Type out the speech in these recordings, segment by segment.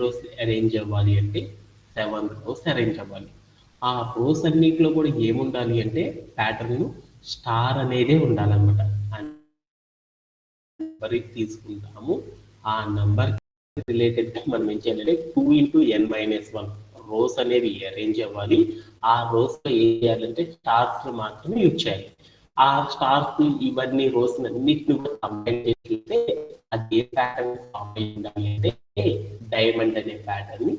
Rose arrange అవ్వాలి అంటే 7 rose arrange అవ్వాలి. ఆ రోస్ అన్నిటిలో కూడా ఏముండాలి అంటే ప్యాటర్న్ స్టార్ అనేదే ఉండాలన్నమాట. నెంబర్ తీసుకుంటాము, ఆ నంబర్ రిలేటెడ్ మనం ఏం చేయాలంటే 2 × n - 1 రోస్ అనేవి అరేంజ్ అవ్వాలి. ఆ రోస్ లో ఏం చేయాలంటే స్టార్స్ మాత్రమే యూజ్ చేయాలి. ఆ స్టార్స్ ఇవన్నీ రోస్ అన్నిటిని కూడా కంబైన్ చేస్తే అది ఏ ప్యాటర్న్ ఫామ్ అయి ఉండాలి అంటే డైమండ్ అనే ప్యాటర్న్ ని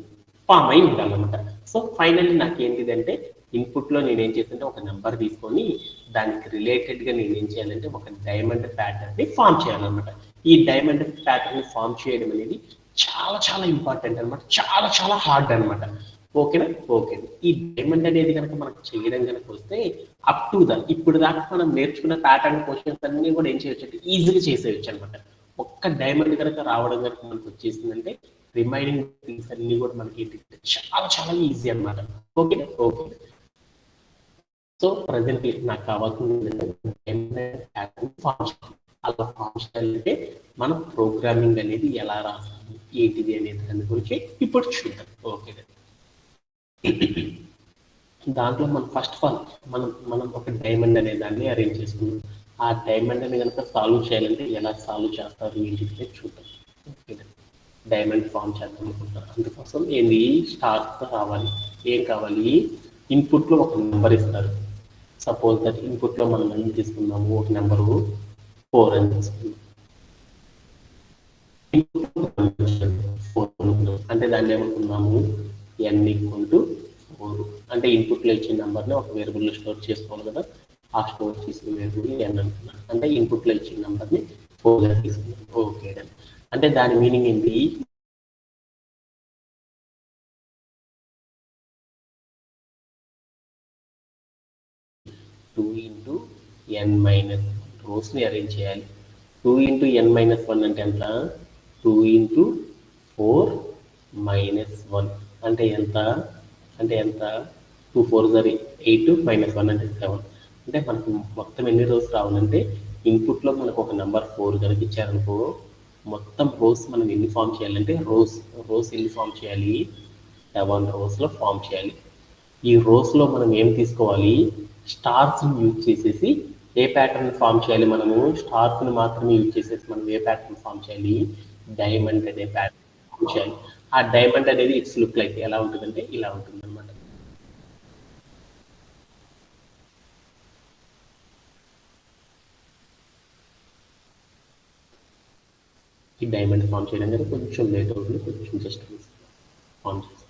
ఫామ్ అయి ఉండాలన్నమాట. సో ఫైనల్లీ నాకు ఏంటిదంటే ఇన్పుట్ లో నేనేం చేస్తుంటే ఒక నెంబర్ తీసుకొని దానికి రిలేటెడ్ గా నేనేం చేయాలంటే ఒక డైమండ్ ప్యాటర్న్ ని ఫామ్ చేయాలన్నమాట. ఈ డైమండ్ ప్యాటర్న్ ని ఫామ్ చేయడం అనేది చాలా చాలా ఇంపార్టెంట్ అనమాట, చాలా చాలా హార్డ్ అనమాట. ఓకేనా? ఓకే. ఈ డైమండ్ అనేది కనుక మనకు చేయడం కనుక వస్తే అప్ టు ఇప్పుడు దాకా మనం నేర్చుకున్న ప్యాటర్న్ క్వశ్చన్స్ అన్ని కూడా ఏం చేయొచ్చు అంటే ఈజీగా చేసేయచ్చు అనమాట. ఒక్క డైమండ్ కనుక రావడం కనుక మనకు వచ్చేసిందంటే రిమైనింగ్ థింగ్స్ అన్ని కూడా మనకి ఏంటంటే చాలా చాలా ఈజీ అనమాట. Okay okay. సో ప్రజెంట్లీ నాకు కావాల్సింది అలా ఫామ్ చేయాలంటే మనం ప్రోగ్రామింగ్ అనేది ఎలా రాస్తాము ఏంటిది అనేది దాని గురించి ఇప్పుడు చూద్దాం. ఓకే. దాంట్లో మనం ఫస్ట్ ఆఫ్ ఆల్ మనం ఒక డైమండ్ అనే దాన్ని అరేంజ్ చేసుకున్నాం. ఆ డైమండ్ అని కనుక సాల్వ్ చేయాలంటే ఎలా సాల్వ్ చేస్తారు ఏంటిది చూద్దాం. ఓకే. డైమండ్ ఫామ్ చేద్దాం అనుకుంటున్నాను. అందుకోసం ఏంది స్టార్స్ రావాలి. ఏం కావాలి? ఇన్పుట్ లో ఒక నెంబర్ ఇస్తారు. సపోజ్ దట్ ఇన్పుట్ లో మనం ఏం తీసుకున్నాము, ఒక నెంబరు 4 అని తీసుకున్నాం. అంటే దాన్ని ఏమనుకున్నాము, n = 4. అంటే ఇన్పుట్ లో ఇచ్చిన నెంబర్ని ఒక వేరియబుల్ లో స్టోర్ చేసుకోవాలి కదా, ఆ స్టోర్ చేసిన వేరియబుల్ n అనుకున్నాను. అంటే ఇన్పుట్ లో ఇచ్చిన నెంబర్ని 4 గా తీసుకున్నాం. ఓకే. అంటే దాని మీనింగ్ ఏంటి? టూ ఇంటూ n - రోస్ ని అరేంజ్ చేయాలి. 2 × n - 1 అంటే ఎంత? 2 × 4 - 1 అంటే ఎంత? అంటే ఎంత? 2 4 8 -1 అంటే 7. అంటే మనకు మొత్తం ఎన్ని రోస్ రావాలంటే ఇన్పుట్ లో మనకు ఒక నెంబర్ 4 కనుక ఇచ్చారనుకో, మొత్తం రోస్ మనం ఎన్ని ఫామ్ చేయాలంటే రోస్ ఎన్ని ఫామ్ చేయాలి? 7 రోస్ లో ఫామ్ చేయాలి. ఈ రోస్ లో మనం ఏం తీసుకోవాలి? స్టార్స్ యూజ్ చేసేసి ఏ ప్యాటర్న్ ఫామ్ చేయాలి? మనము స్టార్స్ ని మాత్రమే యూజ్ చేసేసి మనం ఏ ప్యాటర్న్ ఫామ్ చేయాలి? డైమండ్ అనే ప్యాటర్న్ ఫామ్ చేయాలి. ఆ డైమండ్ అనేది ఇట్స్ లుక్ లైక్ ఎలా ఉంటుందంటే ఇలా ఉంటుంది అనమాట. ఈ డైమండ్ ఫామ్ చేయడం అనేది కొంచెం లేట్ అవుతుంది, కొంచెం జస్ట్ ఫామ్ చేస్తాం.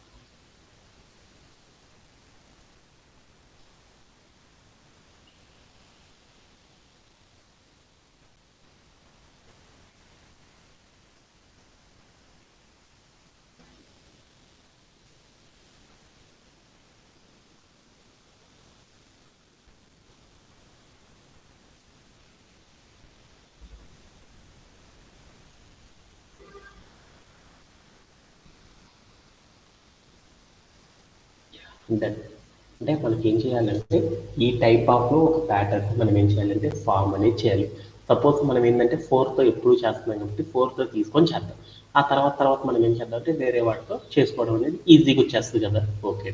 అంటే మనకి ఏం చేయాలంటే ఈ టైప్ ఆఫ్ లో ఒక ప్యాటర్న్ మనం ఏం చేయాలంటే ఫామ్ అనేది చేయాలి. సపోజ్ మనం ఏంటంటే 4తో ఎప్పుడు చేస్తున్నాం కాబట్టి 4తో తీసుకొని చేద్దాం. ఆ తర్వాత మనం ఏం చేద్దాం అంటే వేరే వాటితో చేసుకోవడం అనేది ఈజీగా వచ్చేస్తుంది కదా. ఓకే.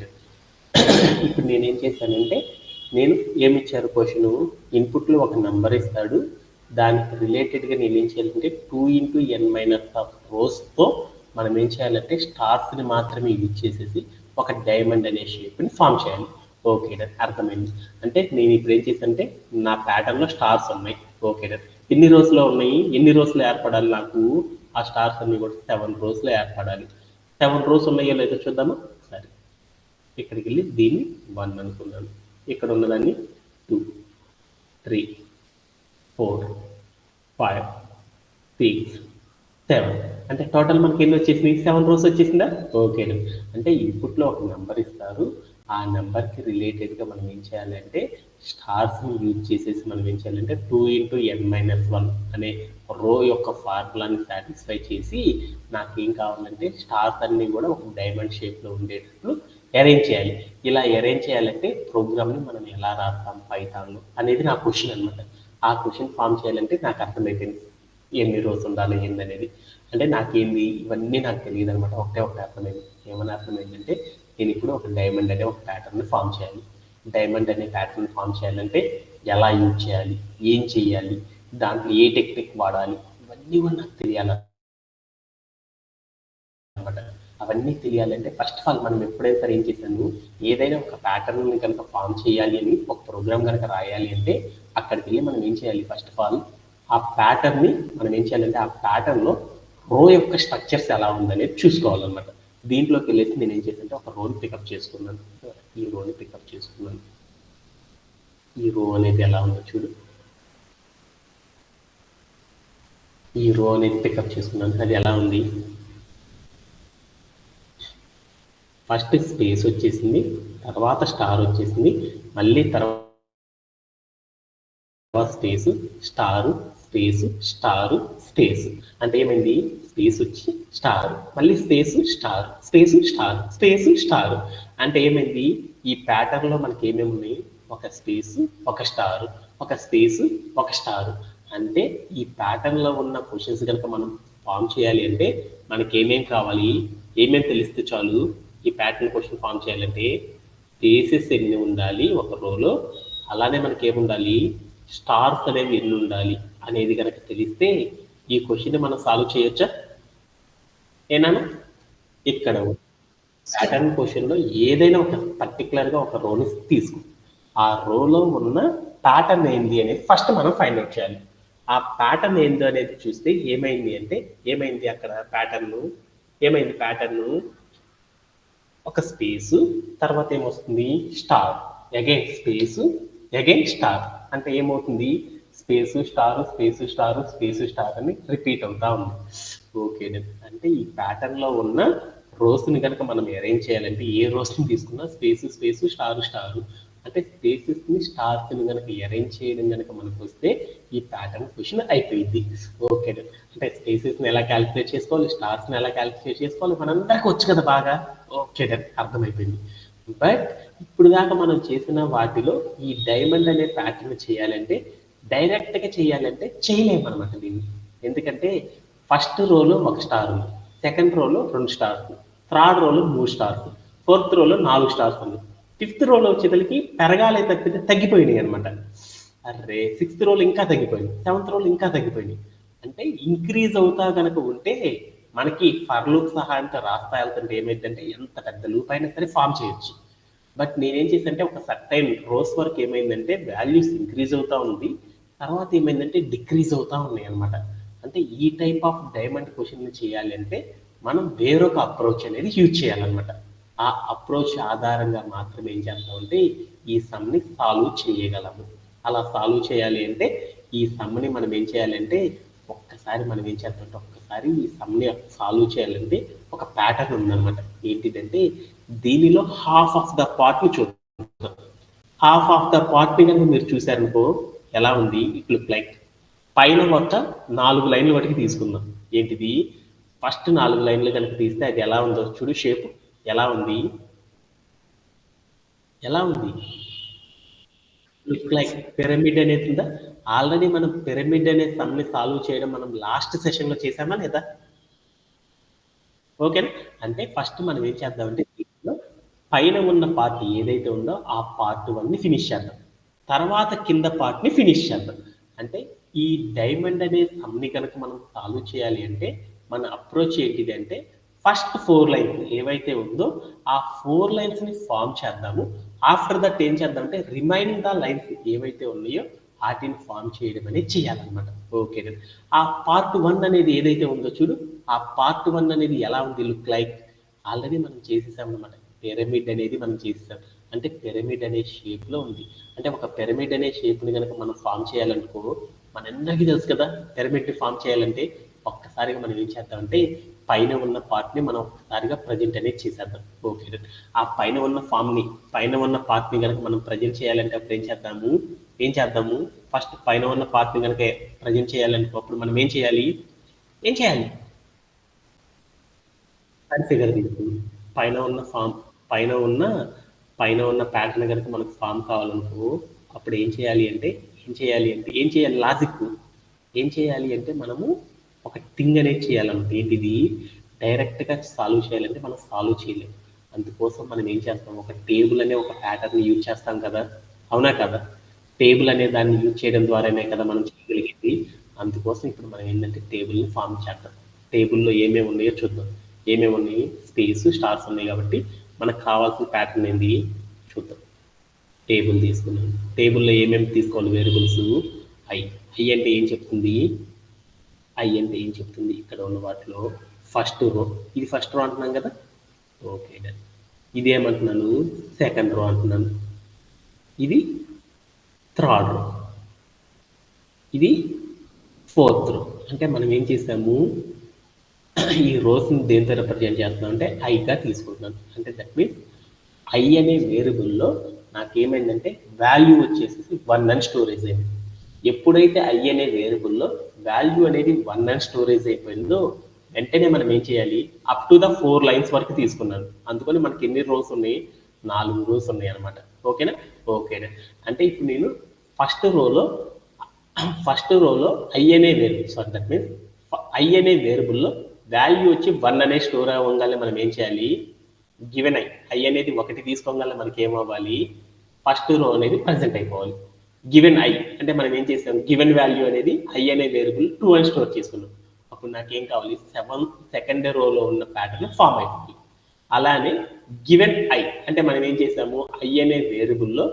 ఇప్పుడు నేనేం చేశానంటే నేను ఏమి ఇచ్చారు క్వశ్చన్, ఇన్పుట్ లో ఒక నంబర్ ఇస్తాడు, దానికి రిలేటెడ్గా నేను ఏం చేయాలంటే 2 × n - రోస్ తో మనం ఏం చేయాలంటే స్టార్స్ ని మాత్రమే యూజ్ చేసేసి ఒక డైమండ్ అనే షేప్ ని ఫామ్ చేయాలి. ఓకే అర్థమైంది. అంటే నేను ఇప్పుడు ఏం చేశానంటే నా ప్యాటర్న్ లో స్టార్స్ ఉన్నాయి. ఓకే ఎన్ని రోజులో ఉన్నాయి, ఎన్ని రోజులు ఏర్పడాలి నాకు? ఆ స్టార్స్ అన్ని కూడా 7 రోజులు ఏర్పడాలి. 7 రోజులు ఉన్నాయో లేదో చూద్దామా. సరే, ఇక్కడికి వెళ్ళి దీన్ని 1 అనుకున్నాను, ఇక్కడ ఉన్నదాన్ని 2 3 4 5 6 7. అంటే టోటల్ మనకి ఎన్ని వచ్చేసింది? 7 రోస్ వచ్చేసిందా? ఓకే. అంటే ఇన్పుట్ లో ఒక నెంబర్ ఇస్తారు, ఆ నెంబర్ కి రిలేటెడ్ గా మనం ఏం చేయాలంటే స్టార్స్ ని యూజ్ చేసేసి మనం ఏం చేయాలంటే 2 × n - 1 అనే రో యొక్క ఫార్ములాని సాటిస్ఫై చేసి నాకు ఏం కావాలంటే స్టార్స్ అన్ని కూడా ఒక డైమండ్ షేప్ లో ఉండేటట్లు అరేంజ్ చేయాలి. ఇలా అరేంజ్ చేయాలంటే ప్రోగ్రామ్ ని మనం ఎలా రాస్తాం పైథాన్ లో అనేది నా క్వశ్చన్ అనమాట. ఆ క్వశ్చన్ ఫామ్ చేయాలంటే నాకు అర్థమైపోయింది ఎన్ని రోజులు ఉండాలి ఏందనేది. అంటే నాకేంది ఇవన్నీ నాకు తెలియదు అనమాట. ఒకటే అర్థమైంది. ఏమని అర్థమైందంటే నేను ఇప్పుడు ఒక డైమండ్ అనే ఒక ప్యాటర్న్ ఫామ్ చేయాలి. డైమండ్ అనే ప్యాటర్న్ ఫామ్ చేయాలంటే ఎలా యూజ్ చేయాలి, ఏం చేయాలి, దాంట్లో ఏ టెక్నిక్ వాడాలి, ఇవన్నీ కూడా నాకు తెలియాలి అనమాట. అవన్నీ తెలియాలంటే ఫస్ట్ ఆఫ్ ఆల్ మనం ఎప్పుడైనా సరే ఏం చేశాను, ఏదైనా ఒక ప్యాటర్న్ కనుక ఫామ్ చేయాలి అని ఒక ప్రోగ్రామ్ కనుక రాయాలి అంటే అక్కడికి వెళ్ళి మనం ఏం చేయాలి, ఫస్ట్ ఆఫ్ ఆల్ ఆ ప్యాటర్న్ ని మనం ఏం చేయాలంటే ఆ ప్యాటర్న్ లో రో యొక్క స్ట్రక్చర్స్ ఎలా ఉందనేది చూసుకోవాలన్నమాట. దీంట్లోకి వెళ్ళేసి నేను ఏం చేశానంటే ఒక రోని పికప్ చేసుకున్నాను. ఈ రోని పికప్ చేసుకున్నాను. ఈ రో అనేది ఎలా ఉందో చూడు. ఈ రో అనేది పికప్ చేసుకున్నాను. అది ఎలా ఉంది, ఫస్ట్ స్పేస్ వచ్చేసింది, తర్వాత స్టార్ వచ్చేసింది, మళ్ళీ తర్వాత space, star, space, star, space. అంటే ఏమైంది, స్పేస్ వచ్చి స్టార్, మళ్ళీ space, star, space, star, space, star. అంటే ఏమైంది, ఈ ప్యాటర్న్ లో మనకి ఏమేమి ఉన్నాయి, ఒక స్పేస్, ఒక స్టార్, ఒక స్పేస్, ఒక స్టార్. అంటే ఈ ప్యాటర్న్ లో ఉన్న క్వశ్చన్స్ కనుక మనం ఫామ్ చేయాలి అంటే మనకి ఏమేమి కావాలి, ఏమేమి తెలిస్తే చాలు ఈ ప్యాటర్న్ క్వశ్చన్ ఫామ్ చేయాలంటే స్పేసెస్ ఎన్ని ఉండాలి ఒక రోలో, అలానే మనకి ఏముండాలి, స్టార్స్ అనేవి ఎన్ని ఉండాలి అనేది కనుక తెలిస్తే ఈ క్వశ్చన్ మనం సాల్వ్ చేయొచ్చా. ఏనా, ఇక్కడ ప్యాటర్న్ క్వశ్చన్ లో ఏదైనా ఒక పర్టికులర్ గా ఒక రోని తీసుకో, ఆ రోలో ఉన్న ప్యాటర్న్ ఏంది అనేది ఫస్ట్ మనం ఫైండ్ అవుట్ చేయాలి. ఆ ప్యాటర్న్ ఏందో అనేది చూస్తే ఏమైంది అంటే, ఏమైంది అక్కడ ప్యాటర్న్, ఏమైంది ప్యాటర్న్, ఒక స్పేస్, తర్వాత ఏమొస్తుంది, star, again space, again star. అంటే ఏమవుతుంది, space star, space star, space star అని రిపీట్ అవుతా ఉంది. ఓకే, అంటే ఈ ప్యాటర్న్ లో ఉన్న రోస్ ని కనుక మనం అరేంజ్ చేయాలంటే ఏ రోస్ ని తీసుకున్నా స్పేస్, స్పేస్, స్టార్, స్టార్. అంటే స్పేసెస్ ని స్టార్స్ ని కనుక అరేంజ్ చేయడం కనుక మనకు వస్తే ఈ ప్యాటర్న్ క్వశ్చన్ అయిపోయింది. ఓకే, అంటే స్పేసెస్ ని ఎలా క్యాలిక్యులేట్ చేసుకోవాలి, స్టార్స్ ని ఎలా క్యాలిక్యులేట్ చేసుకోవాలి మనందరికి వచ్చు కదా బాగా. ఓకే, అర్థమైపోయింది. బట్ ఇప్పుడు దాకా మనం చేసిన వాటిలో ఈ డైమండ్ అనే ప్యాటర్న్ చేయాలంటే డైరెక్ట్ గా చేయాలంటే చేయలేము అనమాట దీన్ని. ఎందుకంటే ఫస్ట్ రోలో ఒక స్టార్ ఉంది, సెకండ్ రోలో 2 స్టార్స్, థర్డ్ రోలో 3 స్టార్స్, ఫోర్త్ రోలో 4 స్టార్స్ ఉంది, ఫిఫ్త్ రోలో వచ్చేసరికి పెరగాలే తప్పితే తగ్గిపోయినాయి అనమాట. అరే, సిక్స్త్ రోల్ ఇంకా తగ్గిపోయింది, సెవెంత్ రోల్ ఇంకా తగ్గిపోయింది. అంటే ఇంక్రీజ్ అవుతా కనుక ఉంటే మనకి ఫర్ లూప్ సహాయంతో రాస్తా వెళ్తుంటే ఏమైందంటే ఎంత పెద్ద లూప్ అయినా సరే ఫామ్ చేయొచ్చు. బట్ నేనేం చేశానంటే ఒక సర్టైన్ రోస్ వరకు ఏమైందంటే వాల్యూస్ ఇంక్రీజ్ అవుతా ఉంది, తర్వాత ఏమైందంటే డిక్రీజ్ అవుతా ఉన్నాయి అనమాట. అంటే ఈ టైప్ ఆఫ్ డైమండ్ క్వశ్చన్ చేయాలి అంటే మనం వేరొక అప్రోచ్ అనేది యూజ్ చేయాలన్నమాట. ఆ అప్రోచ్ ఆధారంగా మాత్రమే ఏం చేస్తామంటే ఈ సమ్ని సాల్వ్ చేయగలము. అలా సాల్వ్ చేయాలి అంటే ఈ సమ్ని మనం ఏం చేయాలంటే ఒక్కసారి మనం ఏం చేస్తామంటే ఒక్కసారి ఈ సమ్ని సాల్వ్ చేయాలంటే ఒక ప్యాటర్న్ ఉందన్నమాట. ఏంటిదంటే దీనిలో హాఫ్ ఆఫ్ ద పార్ట్ ని చూద్దాం. హాఫ్ ఆఫ్ ద పార్ట్ ని కనుక మీరు చూసారనుకో ఎలా ఉంది, ఇట్ లుక్ లైక్ పైన ఒక 4 లైన్లు వరకు తీసుకుందాం. ఏంటిది, ఫస్ట్ 4 లైన్లు కనుక తీస్తే అది ఎలా ఉందో చూడు, షేప్ ఎలా ఉంది, ఎలా ఉంది, లుక్ లైక్ పిరమిడ్ అనేది ఉందా. ఆల్రెడీ మనం పిరమిడ్ అనే సమ్ని సాల్వ్ చేయడం మనం లాస్ట్ సెషన్ లో చేసామా లేదా. ఓకేనా, అంటే ఫస్ట్ మనం ఏం చేద్దామంటే దీంట్లో పైన ఉన్న పార్ట్ ఏదైతే ఉందో ఆ పార్ట్ 1 ని ఫినిష్ చేద్దాం, తర్వాత కింద పార్ట్ ని ఫినిష్ చేద్దాం. అంటే ఈ డైమండ్ అనే సమ్ని కనుక మనం సాల్వ్ చేయాలి అంటే మన అప్రోచ్ ఏంటిది అంటే ఫస్ట్ 4 లైన్స్ ఏవైతే ఉందో ఆ 4 లైన్స్ ని ఫామ్ చేద్దాము. ఆఫ్టర్ దట్ ఏం చేద్దామంటే రిమైనింగ్ ద లైన్స్ ఏవైతే ఉన్నాయో వాటిని ఫామ్ చేయడం అనేది చేయాలన్నమాట. ఓకే, ఆ పార్ట్ 1 అనేది ఏదైతే ఉందో చూడు, ఆ పార్ట్ 1 అనేది ఎలా ఉంది, లుక్ లైక్ ఆల్రెడీ మనం చేసేసాం అనమాట. పిరమిడ్ అనేది మనం చేసేసాం, అంటే పిరమిడ్ అనే షేప్ లో ఉంది. అంటే ఒక పిరమిడ్ అనే షేప్ ని కనుక మనం ఫామ్ చేయాలనుకో మనందరికీ తెలుసు కదా, పిరమిడ్ ని ఫామ్ చేయాలంటే ఒక్కసారిగా మనం ఏం చేద్దామంటే పైన ఉన్న పార్ట్ ని మనం ఒక్కసారిగా ప్రజెంట్ అనేది చేసేద్దాం. ఓకే, ఆ పైన ఉన్న ఫామ్ ని, పైన ఉన్న పార్ట్ ని కనుక మనం ప్రజెంట్ చేయాలంటే అప్పుడు ఏం చేద్దాము ఫస్ట్ పైన ఉన్న పార్ట్ ని కనుక ప్రజెంట్ చేయాలనుకో అప్పుడు మనం ఏం చేయాలి ఫిగర్ తీసుకుంది. పైన ఉన్న ఫామ్, పైన ఉన్న పైన ఉన్న ప్యాటర్న్ కనుక మనకు ఫామ్ కావాలనుకో అప్పుడు ఏం చేయాలి అంటే లాజిక్ ఏం చేయాలి అంటే మనము ఒక థింగ్ అనేది చేయాలన్నమాట. ఏంటిది డైరెక్ట్గా సాల్వ్ చేయాలంటే మనం సాల్వ్ చేయలేము. అందుకోసం మనం ఏం చేస్తాం, ఒక టేబుల్ అనే ఒక ప్యాటర్న్ యూజ్ చేస్తాం కదా, అవునా కదా? టేబుల్ అనే దాన్ని యూజ్ చేయడం ద్వారానే కదా మనం చేయగలిగేది. అందుకోసం ఇప్పుడు మనం ఏంటంటే టేబుల్ని ఫామ్ చేద్దాం. టేబుల్లో ఏమేమి ఉన్నాయో చూద్దాం. ఏమేమి ఉన్నాయి, స్పేస్ స్టార్స్ ఉన్నాయి కాబట్టి మనకు కావాల్సిన ప్యాటర్న్ ఏంటి చూద్దాం. టేబుల్ తీసుకున్నాం. టేబుల్లో ఏమేమి తీసుకోవాలి వేరియబుల్స్, ఐ. ఐ అంటే ఏం చెప్తుంది, ఐ అంటే ఏం చెప్తుంది, ఇక్కడ ఉన్న వాటిలో ఫస్ట్ రో, ఇది ఫస్ట్ రో అంటున్నాం కదా, ఓకే డన్. ఇది ఏమంటున్నాను, సెకండ్ రో అంటున్నాను. ఇది థర్డ్ రో, ఇది ఫోర్త్ రో. అంటే మనం ఏం చేసాము, ఈ రోస్ని దేంతో రిప్రజెంట్ చేస్తున్నాం అంటే ఐగా తీసుకుంటున్నాను. అంటే దట్ మీన్స్ ఐ అనే వేరియబుల్లో నాకేమైందంటే వాల్యూ వచ్చేసి 1 అని స్టోరేజ్ అయింది. ఎప్పుడైతే ఐ అనే వేరియబుల్లో వాల్యూ అనేది 1 అని స్టోరేజ్ అయిపోయిందో వెంటనే మనం ఏం చేయాలి, అప్ టు ద 4 లైన్స్ వరకు తీసుకున్నాను. అందుకని మనకి ఎన్ని రోస్ ఉన్నాయి, 4 రోస్ ఉన్నాయి అనమాట. ఓకేనా, ఓకేనా. అంటే ఇప్పుడు నేను ఫస్ట్ రోలో ఐ అనే variable, sorry that means I అనే వేరియబుల్లో వాల్యూ వచ్చి 1 అనే స్టోర్ అవ్వగానే మనం ఏం చేయాలి, గివెన్ ఐ అనేది 1 తీసుకోగానే మనకి ఏమవ్వాలి, ఫస్ట్ రో అనేది ప్రజెంట్ అయిపోవాలి. గివెన్ ఐ అంటే మనం ఏం చేసాం, గివెన్ వాల్యూ అనేది ఐ అనే వేరియబుల్ 2 అని స్టోర్ చేసుకున్నాం. అప్పుడు నాకేం కావాలి, సెకండ్ రోలో ఉన్న ప్యాటర్న్ ఫామ్ అయిపోతుంది. అలానే గివెన్ ఐ అంటే మనం ఏం చేసాము, ఐ అనే వేరియబుల్లో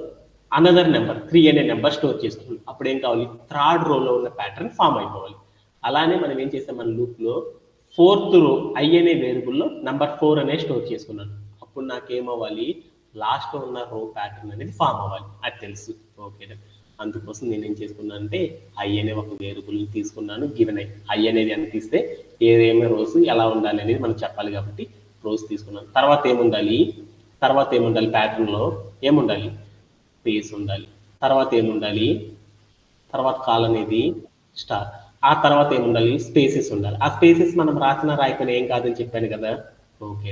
అనదర్ నెంబర్ 3 అనే నెంబర్ స్టోర్ చేసుకున్నాం. అప్పుడు ఏం కావాలి, థర్డ్ రోలో ఉన్న ప్యాటర్న్ ఫామ్ అయిపోవాలి. అలానే మనం ఏం చేసాం, మన లూప్లో ఫోర్త్ రో ఐ అనే వేరియబుల్లో నంబర్ 4 అనే స్టోర్ చేసుకున్నాను. అప్పుడు నాకేమవ్వాలి, లాస్ట్ ఉన్న రో ప్యాటర్న్ అనేది ఫామ్ అవ్వాలి, అది తెలుసు. ఓకే, అందుకోసం నేను ఏం చేసుకున్నాను అంటే ఐ అనే ఒక వేరియబుల్ తీసుకున్నాను. గివెన్ ఐ అనేది ఎంత ఇస్తే ఏమేమి రోస్ ఎలా ఉండాలి అనేది మనం చెప్పాలి కాబట్టి రోస్ తీసుకున్నాను. తర్వాత ఏముండాలి ప్యాటర్న్లో ఏముండాలి, స్పేస్ ఉండాలి. తర్వాత ఏముండాలి, తర్వాత కాల్ అనేది స్టార్. ఆ తర్వాత ఏముండాలి, స్పేసెస్ ఉండాలి. ఆ స్పేసెస్ మనం రాయకపోయినా ఏం కాదని చెప్పాను కదా. ఓకే,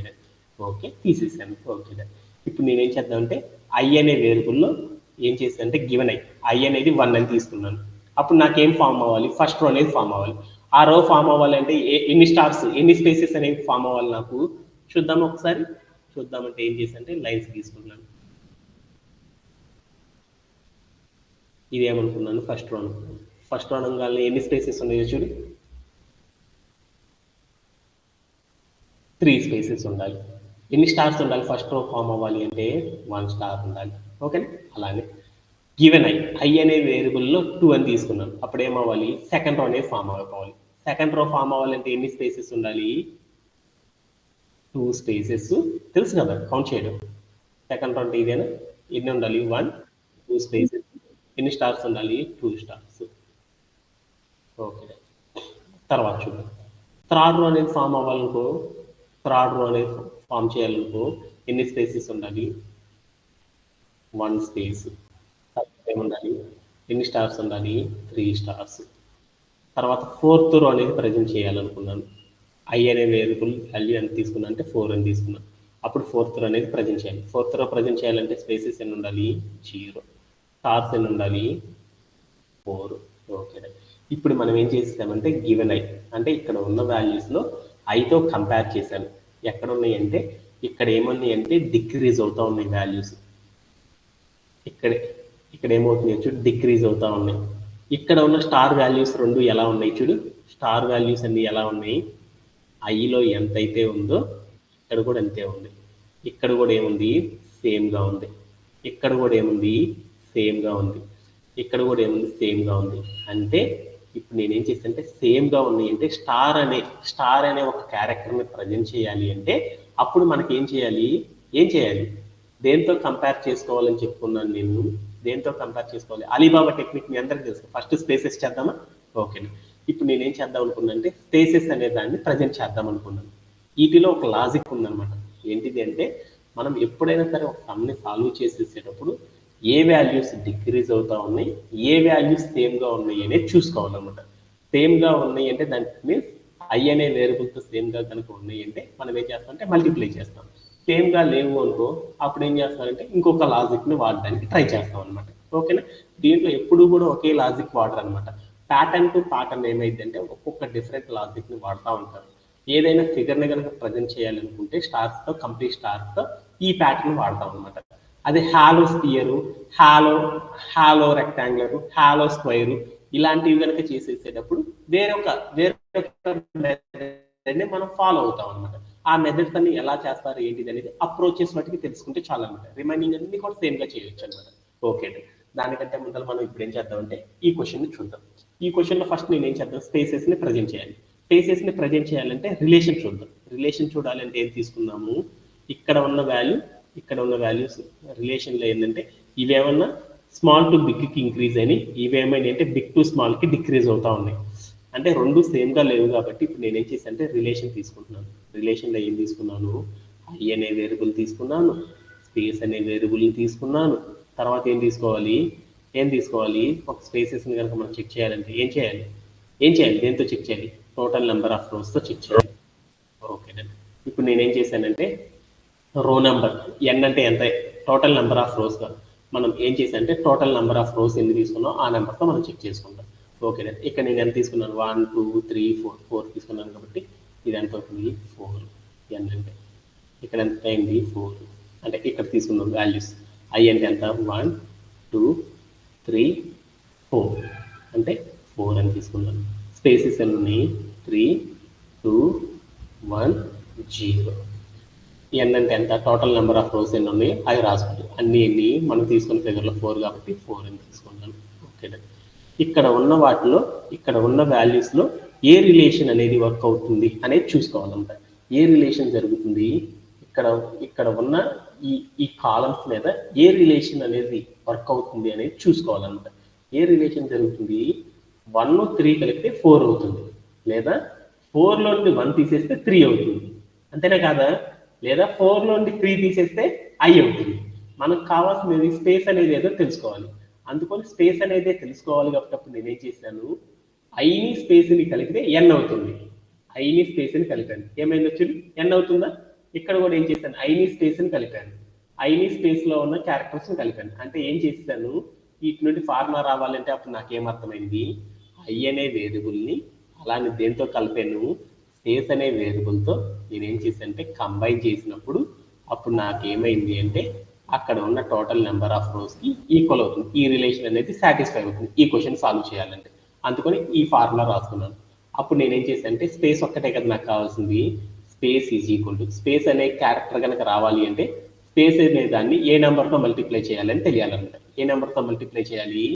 ఓకే తీసేసాను. ఓకే, ఇప్పుడు నేనేం చేద్దామంటే ఐ అనే వేరియబుల్లో ఏం చేశానంటే గివెన్ ఐ అనేది 1 అని తీసుకున్నాను. అప్పుడు నాకేం ఫామ్ అవ్వాలి, ఫస్ట్ రో అనేది ఫామ్ అవ్వాలి. ఆ రో ఫామ్ అవ్వాలంటే ఎన్ని స్టార్స్, ఎన్ని స్పేసెస్ అనేవి ఫామ్ అవ్వాలి నాకు చూద్దాం. ఒకసారి చూద్దామంటే ఏం చేశానంటే లైన్స్ తీసుకున్నాను. ఇది ఏమనుకున్నాను, ఫస్ట్ రో అనుకున్నాను. ఫస్ట్ రో అనగానే ఎన్ని స్పేసెస్ ఉన్నాయో చూడు, 3 స్పేసెస్ ఉండాలి. ఎన్ని స్టార్స్ ఉండాలి, ఫస్ట్ రో ఫామ్ అవ్వాలి అంటే 1 స్టార్ ఉండాలి. ఓకేనా, అలానే గివెన్ ఐ అనే వేరియబుల్లో 2 అని తీసుకున్నాను. అప్పుడు ఏమవ్వాలి, సెకండ్ రో అనేది ఫామ్ అవ్వాలి. సెకండ్ రో ఫామ్ అవ్వాలంటే ఎన్ని స్పేసెస్ ఉండాలి, 2 స్పేసెస్. తెలుసు కదా కౌంట్ చేయడం. సెకండ్ రో అంటే ఇదేనా, ఎన్ని ఉండాలి, 1 2 స్పేసెస్. ఎన్ని స్టార్స్ ఉండాలి, 2 స్టార్స్. ఓకే, తర్వాత చూద్దాం. థర్డ్ రో అనేది ఫామ్ అవ్వాలనుకో, థర్డ్ రో అనేది ఫామ్ చేయాలనుకో ఎన్ని స్పేసెస్ ఉండాలి, 1 స్పేస్. ఏముండాలి, ఎన్ని స్టార్స్ ఉండాలి, 3 స్టార్స్. తర్వాత ఫోర్త్ రో అనేది ప్రజెంట్ చేయాలనుకున్నాను. ఐ అనే వేరియబుల్ వాల్యూ ఎంత తీసుకున్నా అంటే 4 అని తీసుకున్నాను. అప్పుడు ఫోర్త్ రో అనేది ప్రజెంట్ చేయాలి. ఫోర్త్ రో ప్రజెంట్ చేయాలంటే స్పేసెస్ ఎన్ని ఉండాలి, 0. స్టార్స్ ఎన్ని ఉండాలి, 4. ఓకే, ఇప్పుడు మనం ఏం చేసామంటే గివెన్ ఐ అంటే ఇక్కడ ఉన్న వాల్యూస్లో ఐతో కంపేర్ చేశాను. ఎక్కడ ఉన్నాయంటే ఇక్కడ ఏమున్నాయి అంటే డిక్రీజ్ అవుతా ఉన్నాయి వాల్యూస్. ఇక్కడ ఏమవుతున్నాయి చూడు, డిక్రీజ్ అవుతా ఉన్నాయి. ఇక్కడ ఉన్న స్టార్ వాల్యూస్ రెండు ఎలా ఉన్నాయి చూడు, స్టార్ వాల్యూస్ అన్ని ఎలా ఉన్నాయి, ఐలో ఎంతైతే ఉందో ఇక్కడ కూడా అంతే ఉంది. ఇక్కడ కూడా ఏముంది, సేమ్గా ఉంది. ఇక్కడ కూడా ఏముంది, సేమ్గా ఉంది. ఇక్కడ కూడా ఏముంది, సేమ్గా ఉంది. అంటే ఇప్పుడు నేనేం చేశానంటే సేమ్గా ఉన్నాయి అంటే స్టార్ అనే ఒక క్యారెక్టర్ని ప్రజెంట్ చేయాలి అంటే అప్పుడు మనకి ఏం చేయాలి, దేంతో కంపేర్ చేసుకోవాలని చెప్పుకున్నాను నేను. దేంతో కంపేర్ చేసుకోవాలి, అలీబాబా టెక్నిక్ మీ అందరికీ తెలుసు. ఫస్ట్ స్పేసెస్ చేద్దామా, ఓకే. ఇప్పుడు నేనేం చేద్దాం అనుకున్నాను అంటే స్పేసెస్ అనే దాన్ని ప్రజెంట్ చేద్దాం అనుకున్నాను. వీటిలో ఒక లాజిక్ ఉందన్నమాట. ఏంటిది అంటే మనం ఎప్పుడైనా సరే ఒక సమ్ని సాల్వ్ చేసేసేటప్పుడు ఏ వాల్యూస్ డిక్రీజ్ అవుతా ఉన్నాయి, ఏ వాల్యూస్ సేమ్గా ఉన్నాయి అనేది చూసుకోవాలన్నమాట. సేమ్గా ఉన్నాయి అంటే దాని మీన్స్ ఐ అనే వేరియబుల్తో సేమ్గా కనుక ఉన్నాయి అంటే మనం ఏం చేస్తాం అంటే మల్టిప్లై చేస్తాం. సేమ్గా లేవు అనుకో అప్పుడు ఏం చేస్తారంటే ఇంకొక లాజిక్ని వాడడానికి ట్రై చేస్తాం అనమాట. ఓకేనా, దీంట్లో ఎప్పుడు కూడా ఒకే లాజిక్ వాడరు అనమాట. ప్యాటర్న్ టు ప్యాటర్న్ ఏమైందంటే ఒక్కొక్క డిఫరెంట్ లాజిక్ ని వాడుతూ ఉంటారు. ఏదైనా ఫిగర్ ని కనుక ప్రజెంట్ చేయాలనుకుంటే స్టార్స్ తో కంప్లీట్ స్టార్స్ తో ఈ ప్యాటర్న్ వాడతాం అనమాట. అది hollow sphere, hollow rectangular, hollow square ఇలాంటివి కనుక చేసేసేటప్పుడు వేరొక మెథడ్ ని మనం ఫాలో అవుతాం అనమాట. ఆ మెథడ్స్ అన్ని ఎలా చేస్తారు ఏంటిది అనేది అప్రోచెస్ వాటికి తెలుసుకుంటే చాలా అనమాట. రిమైనింగ్ అన్ని కూడా సేమ్ గా చేయొచ్చు అనమాట. ఓకే, దానికంటే ముందర మనం ఇప్పుడు ఏం చేద్దామంటే ఈ క్వశ్చన్ ని చూద్దాం. ఈ క్వశ్చన్ లో ఫస్ట్ నేను ఏం చేద్దాం, స్పేసెస్ ని ప్రజెంట్ చేయాలి. స్పేసెస్ ని ప్రజెంట్ చేయాలంటే రిలేషన్ చూద్దాం. రిలేషన్ చూడాలంటే ఏం తీసుకున్నాము, ఇక్కడ ఉన్న వాల్యూ ఇక్కడ ఉన్న వాల్యూస్ రిలేషన్ లో ఏంటంటే ఇవేమన్నా స్మాల్ టు బిగ్ కి ఇంక్రీజ్ అని, ఇవేమైనా అంటే బిగ్ టు స్మాల్ కి డిక్రీజ్ అవుతా ఉన్నాయి. అంటే రెండు సేమ్ గా లేవు కాబట్టి ఇప్పుడు నేనేం చేశాను అంటే రిలేషన్ తీసుకుంటున్నాను. రిలేషన్ లో ఏం తీసుకున్నాను, ఐ అనే వేరియబుల్ తీసుకున్నాను, స్పేస్ అనే వేరియబుల్ తీసుకున్నాను. తర్వాత ఏం తీసుకోవాలి ఒక స్పేసెస్ ని కనుక మనం చెక్ చేయాలంటే ఏం చేయాలి దేంతో చెక్ చేయాలి, టోటల్ నెంబర్ ఆఫ్ రోస్ తో చెక్ చేయాలి. ఓకేనండి, ఇప్పుడు నేనేం చేశానంటే రో నెంబర్ ఎన్ అంటే ఎంత, టోటల్ నెంబర్ ఆఫ్ రోస్ గా మనం ఏం చేశానంటే టోటల్ నెంబర్ ఆఫ్ రోస్ ఎన్ని తీసుకున్నాం ఆ నెంబర్తో మనం చెక్ చేసుకుంటాం. ఓకేనండి, ఇక్కడ నేను ఎంత తీసుకున్నాను 1 2 3 4 తీసుకున్నాను కాబట్టి ఇది ఎంత అవుతుంది 4 ఎన్ అంటే ఇక్కడ ఎంత అయింది 4 అంటే ఇక్కడ తీసుకున్నాం వాల్యూస్. ఐ అంటే ఎంత 1 2 3 4 అంటే 4 అని తీసుకున్నాను. స్పేసెస్ అన్ని 3 2 1 0. ఎన్ అంటే ఎంత, టోటల్ నెంబర్ ఆఫ్ రోస్ ఎన్ని ఉన్నాయి అవి రాసుకుంటాం. అన్ని మనం తీసుకున్న ఫిగర్లో 4 కాబట్టి 4 అని తీసుకున్నాను. ఓకేనా, ఇక్కడ ఉన్న వాటిలో ఇక్కడ ఉన్న వాల్యూస్లో ఏ రిలేషన్ అనేది వర్క్ అవుతుంది అనేది చూసుకోవాలంట. ఏ రిలేషన్ జరుగుతుంది, ఇక్కడ ఉన్న ఈ కాలమ్స్ మీద ఏ రిలేషన్ అనేది వర్క్ అవుతుంది అనేది చూసుకోవాలంట. ఏ రిలేషన్ జరుగుతుంది, 1 3 కలిపితే 4 అవుతుంది, లేదా 4లో నుండి 1 తీసేస్తే 3 అవుతుంది, అంతేనా కాదా, లేదా 4లో నుండి 3 తీసేస్తే ఐ అవుతుంది. మనకు కావాల్సినది స్పేస్ అనేది ఏదో తెలుసుకోవాలి. అందుకని స్పేస్ అనేది తెలుసుకోవాలి కాబట్టి అప్పుడు నేనేం చేశాను, ఐని స్పేస్ని కలిపితే ఎన్ అవుతుంది. ఐని స్పేస్ని కలిపాను, ఏమైంది వచ్చింది ఎన్ అవుతుందా. ఇక్కడ కూడా ఏం చేశాను, ఐని స్పేస్ని కలిపాను, ఐని స్పేస్లో ఉన్న క్యారెక్టర్స్ని కలిపాను. అంటే ఏం చేశాను, వీటి నుండి ఫార్ములా రావాలంటే అప్పుడు నాకేమర్థమైంది, ఐ అనే వేరియబుల్ని అలానే దేంతో కలిపాను, స్పేస్ అనే వేరియబుల్తో నేనేం చేశానంటే కంబైన్ చేసినప్పుడు అప్పుడు నాకేమైంది అంటే అక్కడ ఉన్న టోటల్ నెంబర్ ఆఫ్ రోస్కి ఈక్వల్ అవుతుంది. ఈ రిలేషన్ అనేది సాటిస్ఫై అవుతుంది ఈ క్వశ్చన్ సాల్వ్ చేయాలంటే. అందుకని ఈ ఫార్ములా రాసుకున్నాను. అప్పుడు నేనేం చేశానంటే స్పేస్ ఒక్కటే కదా నాకు కావాల్సింది, space is equal to space అనే క్యారెక్టర్ కనుక రావాలి అంటే స్పేస్ అనే దాన్ని ఏ నెంబర్తో మల్టిప్లై చేయాలని తెలియాలన్నమాట. ఏ నెంబర్తో మల్టిప్లై చేయాలి,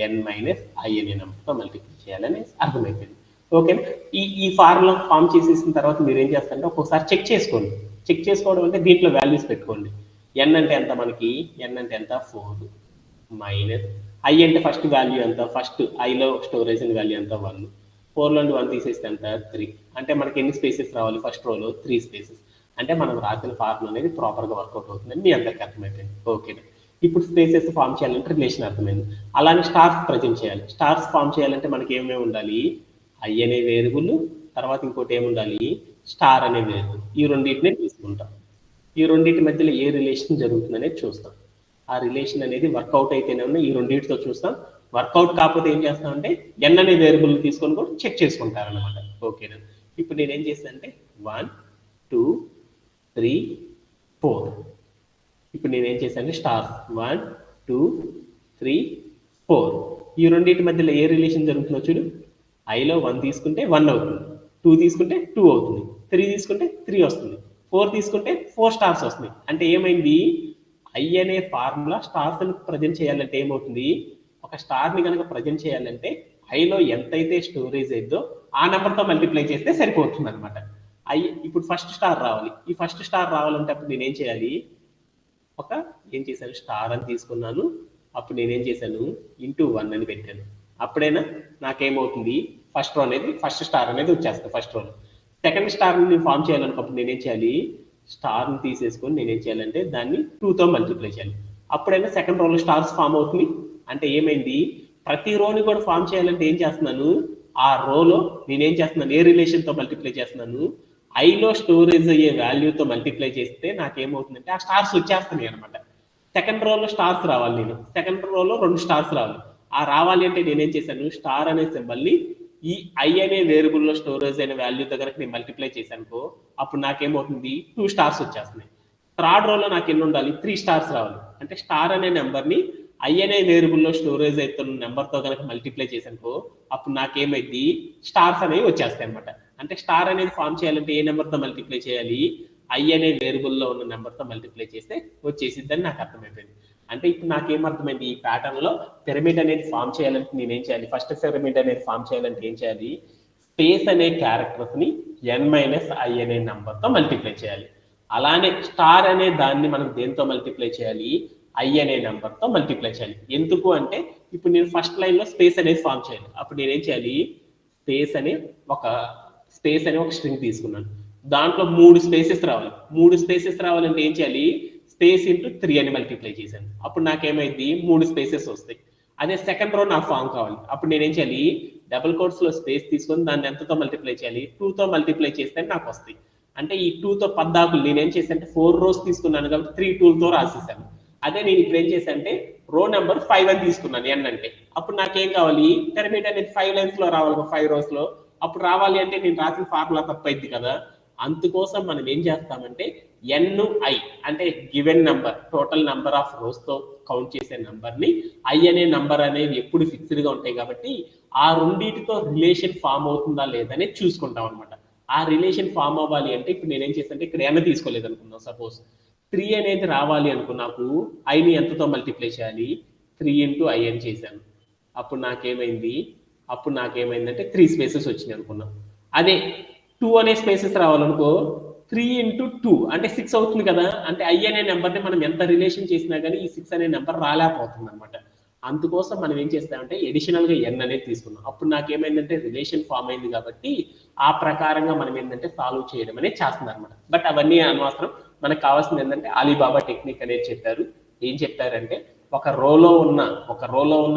ఎన్ మైనస్ ఐ అనే నెంబర్తో మల్టిప్లై చేయాలని అర్థమైపోయింది. ఓకేనా, ఈ ఫార్ములా ఫామ్ చేసేసిన తర్వాత మీరు ఏం చేస్తారంటే ఒక్కొక్కసారి చెక్ చేసుకోండి. చెక్ చేసుకోవడం అంటే దీంట్లో వాల్యూస్ పెట్టుకోండి. ఎన్ అంటే ఎంత మనకి, ఎన్ అంటే ఎంత 4 మైనస్ ఐ అంటే ఫస్ట్ వాల్యూ ఎంత, ఫస్ట్ ఐలో స్టోరేజ్ వాల్యూ ఎంత 1, 4లో 1 తీసేస్తే ఎంత 3. అంటే మనకి ఎన్ని స్పేసెస్ రావాలి, ఫస్ట్ రోలో 3 స్పేసెస్. అంటే మనం రాసిన ఫార్ములా అనేది ప్రాపర్గా వర్కౌట్ అవుతుందని మీ అందరికీ అర్థమైపోయింది. ఓకే, ఇప్పుడు స్పేసెస్ ఫామ్ చేయాలంటే రిలేషన్ అర్థమైంది. అలానే స్టార్స్ ప్రజెంట్ చేయాలి. స్టార్స్ ఫామ్ చేయాలంటే మనకి ఏమేమి ఉండాలి, ఐ అనే వేరియబుల్, తర్వాత ఇంకోటి ఏముండాలి స్టార్ అనే వేరియబుల్. ఈ రెండింటినే తీసుకుంటాం. ఈ రెండింటి మధ్యలో ఏ రిలేషన్ జరుగుతుంది అనేది చూస్తాం. ఆ రిలేషన్ అనేది వర్కౌట్ అయితేనే ఉన్న ఈ రెండింటితో చూస్తాం. వర్కౌట్ కాకపోతే ఏం చేస్తామంటే ఎన్ అనే వేరియబుల్ తీసుకొని కూడా చెక్ చేసుకుంటారనమాట. ఓకేనా, ఇప్పుడు నేనేం చేస్తానంటే 1 2 3 4. ఇప్పుడు నేనేం చేశానంటే స్టార్ 1 2 3 4. ఈ రెండింటి మధ్యలో ఏ రిలేషన్ జరుగుతుందో చూడు, ఐలో 1 తీసుకుంటే 1 అవుతుంది, 2 తీసుకుంటే 2 అవుతుంది, 3 తీసుకుంటే 3 వస్తుంది, 4 తీసుకుంటే 4 స్టార్స్ వస్తుంది. అంటే ఏమైంది, ఐ అనే ఫార్ములా స్టార్స్ ని ప్రజెంట్ చేయాలంటే ఏమవుతుంది, ఒక స్టార్ ని కనుక ప్రజెంట్ చేయాలంటే ఐలో ఎంతైతే స్టోరేజ్ అయిద్దో ఆ నెంబర్తో మల్టిప్లై చేస్తే సరిపోతుంది అనమాట. ఇప్పుడు ఫస్ట్ స్టార్ రావాలి. ఈ ఫస్ట్ స్టార్ రావాలంటే అప్పుడు నేనేం చేయాలి, ఏం చేశాను స్టార్ అని తీసుకున్నాను. అప్పుడు నేనేం చేశాను ఇంటూ 1 అని పెట్టాను. అప్పుడైనా నాకేమవుతుంది, ఫస్ట్ స్టార్ అనేది వచ్చేస్తుంది ఫస్ట్ రోలో. సెకండ్ స్టార్ ని ఫామ్ చేయాలనుకున్నప్పుడు నేనేం చేయాలి, స్టార్ ని తీసేసుకొని నేనేం చేయాలంటే దాన్ని 2తో మల్టిప్లై చేయాలి. అప్పుడైనా సెకండ్ రోలో స్టార్స్ ఫామ్ అవుతుంది. అంటే ఏమైంది, ప్రతి రోని కూడా ఫామ్ చేయాలంటే ఏం చేస్తున్నాను, ఆ రోలో నేనేం చేస్తున్నాను, ఏ రిలేషన్తో మల్టిప్లై చేస్తున్నాను, ఐలో స్టోరేజ్ అయ్యే వాల్యూతో మల్టిప్లై చేస్తే నాకేమవుతుందంటే ఆ స్టార్స్ వచ్చేస్తున్నాయి అనమాట. సెకండ్ రోలో స్టార్స్ రావాలి, నేను సెకండ్ రోలో 2 స్టార్స్ రావాలి. ఆ రావాలి అంటే నేనేం చేశాను, స్టార్ అనే సింబల్ని ఈ ఐ అనే వేరియబుల్లో స్టోరేజ్ అయిన వాల్యూతో కనుక నేను మల్టిప్లై చేశానుకో అప్పుడు నాకేమవుతుంది 2 స్టార్స్ వచ్చేస్తున్నాయి. థర్డ్ రోలో నాకు ఎన్ని ఉండాలి, 3 స్టార్స్ రావాలి. అంటే స్టార్ అనే నెంబర్ని ఐ అనే వేరియబుల్లో స్టోరేజ్ అవుతున్న నెంబర్తో కనుక మల్టిప్లై చేశానుకో అప్పుడు నాకేమైంది స్టార్స్ అనేవి వచ్చేస్తాయి అనమాట. అంటే స్టార్ అనేది ఫామ్ చేయాలంటే ఏ నెంబర్తో మల్టిప్లై చేయాలి, ఐ అనే వేరియబుల్లో ఉన్న నెంబర్తో మల్టిప్లై చేస్తే వచ్చేసిద్దని నాకు అర్థమైపోయింది. అంటే ఇప్పుడు నాకేం అర్థమైంది, ఈ ప్యాటర్న్ లో పిరమిడ్ అనేది ఫామ్ చేయాలంటే నేనేం చేయాలి, ఫస్ట్ పిరమిడ్ అనేది ఫామ్ చేయాలంటే ఏం చేయాలి, స్పేస్ అనే క్యారెక్టర్స్ ని n-i అనే నెంబర్ తో మల్టిప్లై చేయాలి. అలానే స్టార్ అనే దాన్ని మనం దేంతో మల్టిప్లై చేయాలి, ఐ అనే నెంబర్ తో మల్టిప్లై చేయాలి. ఎందుకు అంటే ఇప్పుడు నేను ఫస్ట్ లైన్ లో స్పేస్ అనేది ఫామ్ చేయాలి. అప్పుడు నేనేం చేయాలి, స్పేస్ అనే ఒక స్ట్రింగ్ తీసుకున్నాను, దాంట్లో 3 స్పేసెస్ రావాలి. 3 స్పేసెస్ రావాలంటే ఏం చేయాలి, స్పేస్ ఇంటూ 3 అని మల్టిప్లై చేశాను. అప్పుడు నాకేమైంది 3 స్పేసెస్ వస్తాయి. అదే సెకండ్ రో నాకు ఫామ్ కావాలి. అప్పుడు నేనేం చేయాలి, డబుల్ కోట్స్ లో స్పేస్ తీసుకొని దాన్ని ఎంతతో మల్టిప్లై చేయాలి, 2తో మల్టిప్లై చేస్తే నాకు వస్తాయి. అంటే ఈ 2తో 14 నేనేం చేశానంటే 4 రోస్ తీసుకున్నాను కాబట్టి 3 2తో రాసేసాను. అదే నేను ఇప్పుడు ఏం చేశాను అంటే రో నెంబర్ 5 అని తీసుకున్నాను n అంటే. అప్పుడు నాకేం కావాలి, పిరమిడ్ అనేది 5 లైన్స్ లో రావాలి, 5 రోస్ లో. అప్పుడు రావాలి అంటే నేను రాసిన ఫార్ములా తప్పైంది కదా. అందుకోసం మనం ఏం చేస్తామంటే n-i అంటే given number, total number of rose తో కౌంట్ చేసే నెంబర్ ని ఐ అనే నెంబర్ అనేవి ఎప్పుడు ఫిక్స్డ్ గా ఉంటాయి కాబట్టి ఆ రెండింటితో రిలేషన్ ఫామ్ అవుతుందా లేదని చూసుకుంటాం అనమాట. ఆ రిలేషన్ ఫామ్ అవ్వాలి అంటే ఇప్పుడు నేనేం చేస్తానంటే ఇక్కడ n తీసుకోలేదు అనుకున్నాం, సపోజ్ 3 అనేది రావాలి అనుకున్నప్పుడు ఐని ఎంతతో మల్టిప్లై చేయాలి, 3 ఇంటూ ఐ అని చేశాను. అప్పుడు నాకేమైందంటే 3 స్పేసెస్ వచ్చినాయి అనుకున్నాం. అదే 2 అనే స్పేసెస్ రావాలనుకో 3 ఇంటూ 2 అంటే 6 అవుతుంది కదా. అంటే ఐ అనే నెంబర్ని మనం ఎంత రిలేషన్ చేసినా కానీ ఈ 6 అనే నెంబర్ రాలేకపోతుంది అనమాట. అందుకోసం మనం ఏం చేస్తామంటే ఎడిషనల్ గా n అనేది తీసుకున్నాం. అప్పుడు నాకేమైందంటే రిలేషన్ ఫామ్ అయింది కాబట్టి ఆ ప్రకారంగా మనం ఏంటంటే సాల్వ్ చేయడం అనేది చేస్తున్నారు అనమాట. బట్ అవన్నీ అనవసరం, మనకు కావాల్సింది ఏంటంటే అలీబాబా టెక్నిక్ అనేది చెప్పారు. ఏం చెప్పారంటే ఒక రోలో ఉన్న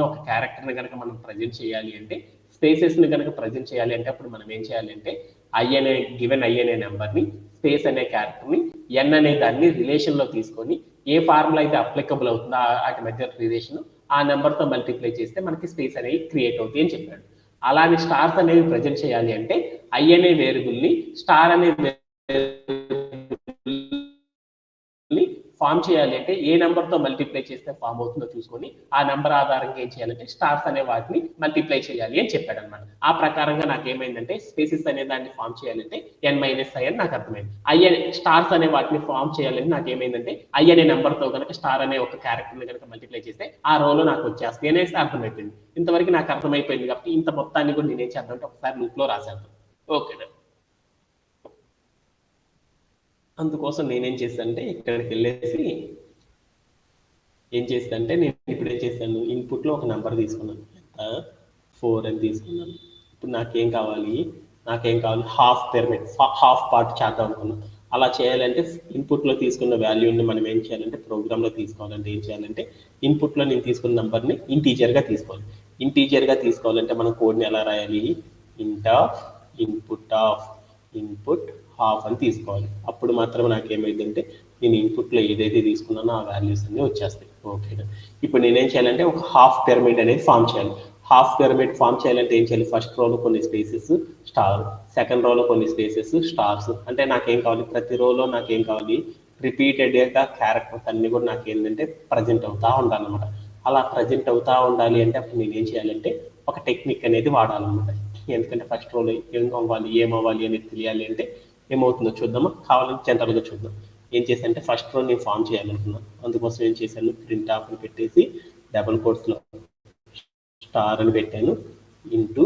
ఒక క్యారెక్టర్ని కనుక మనం ప్రజెంట్ చేయాలి అంటే, స్పేసెస్ ని కనుక ప్రజెంట్ చేయాలి అంటే అప్పుడు మనం ఏం చేయాలి అంటే గివెన్ ఐ అనే నెంబర్ని, స్పేస్ అనే క్యారెక్టర్ని, n అనే దాన్ని రిలేషన్ లో తీసుకొని ఏ ఫార్ములా అయితే అప్లికబుల్ అవుతుందో వాటి మధ్య రిలేషన్ ఆ నెంబర్తో మల్టిప్లై చేస్తే మనకి స్పేస్ అనేది క్రియేట్ అవుతుంది అని చెప్పాడు. అలానే స్టార్స్ అనేవి ప్రజెంట్ చేయాలి అంటే ఐ అనే వేరియబుల్ ని స్టార్ అనే ఫామ్ చేయాలి అంటే ఏ నెంబర్ తో మల్టిప్లై చేస్తే ఫామ్ అవుతుందో చూసుకొని ఆ నెంబర్ ఆధారంగా ఏం చేయాలంటే స్టార్స్ అనే వాటిని మల్టిప్లై చేయాలి అని చెప్పాడు అనమాట. ఆ ప్రకారంగా నాకేమైందంటే స్పేసెస్ అనే దాన్ని ఫామ్ చేయాలంటే n-i అని నాకు అర్థమైంది. స్టార్స్ అనే వాటిని ఫామ్ చేయాలని నాకేమైందంటే ఐ అనే నెంబర్ తో కనుక స్టార్ అనే ఒక క్యారెక్టర్ ని కనుక మల్టిప్లై చేస్తే ఆ రోలో నాకు వచ్చేస్తుంది అనేసి అర్థమైపోయింది. ఇంతవరకు నాకు అర్థమైపోయింది కాబట్టి ఇంత మొత్తాన్ని కూడా నేనేం చేద్దామంటే ఒకసారి లూప్ లో రాసేద్దాం. ఓకేనా. అందుకోసం నేనేం చేశానంటే ఇక్కడికి వెళ్ళేసి నేను ఇప్పుడు ఏం చేశాను, ఇన్పుట్లో ఒక నెంబర్ తీసుకున్నాను, ఎంత 4 అని తీసుకున్నాను. ఇప్పుడు నాకేం కావాలి హాఫ్ పార్ట్ చేద్దాం అనుకున్నాను. అలా చేయాలంటే ఇన్పుట్లో తీసుకున్న వాల్యూని మనం ఏం చేయాలంటే ప్రోగ్రామ్లో తీసుకోవాలంటే ఏం చేయాలంటే ఇన్పుట్లో నేను తీసుకున్న నెంబర్ని ఇంటీజర్గా తీసుకోవాలి. ఇంటీజర్గా తీసుకోవాలంటే మనం కోడ్ని ఎలా రాయాలి, ఇన్పుట్ హాఫ్ అని తీసుకోవాలి. అప్పుడు మాత్రం నాకేమైందంటే నేను ఇన్పుట్లో ఏదైతే తీసుకున్నానో ఆ వాల్యూస్ అన్ని వచ్చేస్తాయి. ఓకేనా. ఇప్పుడు నేనేం చేయాలంటే ఒక హాఫ్ పిరమిడ్ అనేది ఫామ్ చేయాలి. హాఫ్ పిరమిడ్ ఫామ్ చేయాలంటే ఏం చేయాలి, ఫస్ట్ రోలో కొన్ని స్పేసెస్ స్టార్, సెకండ్ రోలో కొన్ని స్పేసెస్ స్టార్స్. అంటే నాకేం కావాలి, ప్రతి రోలో నాకేం కావాలి, రిపీటెడ్గా క్యారెక్టర్స్ అన్ని కూడా నాకేంటంటే ప్రజెంట్ అవుతా ఉండాలన్నమాట. అలా ప్రజెంట్ అవుతా ఉండాలి అంటే అప్పుడు నేను ఏం చేయాలంటే ఒక టెక్నిక్ అనేది వాడాలన్నమాట. ఎందుకంటే ఫస్ట్ రోలో ఏమవ్వాలి అనేది తెలియాలి అంటే ఏమవుతుందో చూద్దామా, కావాలంటే జనరల్గా చూద్దాం. ఏం చేశానంటే ఫస్ట్ రో నేను ఫామ్ చేయాలనుకున్నాను. అందుకోసం ఏం చేశాను, ప్రింట్ ఆఫ్ అని పెట్టేసి డబుల్ కోట్స్లో స్టార్ అని పెట్టాను, ఇంటూ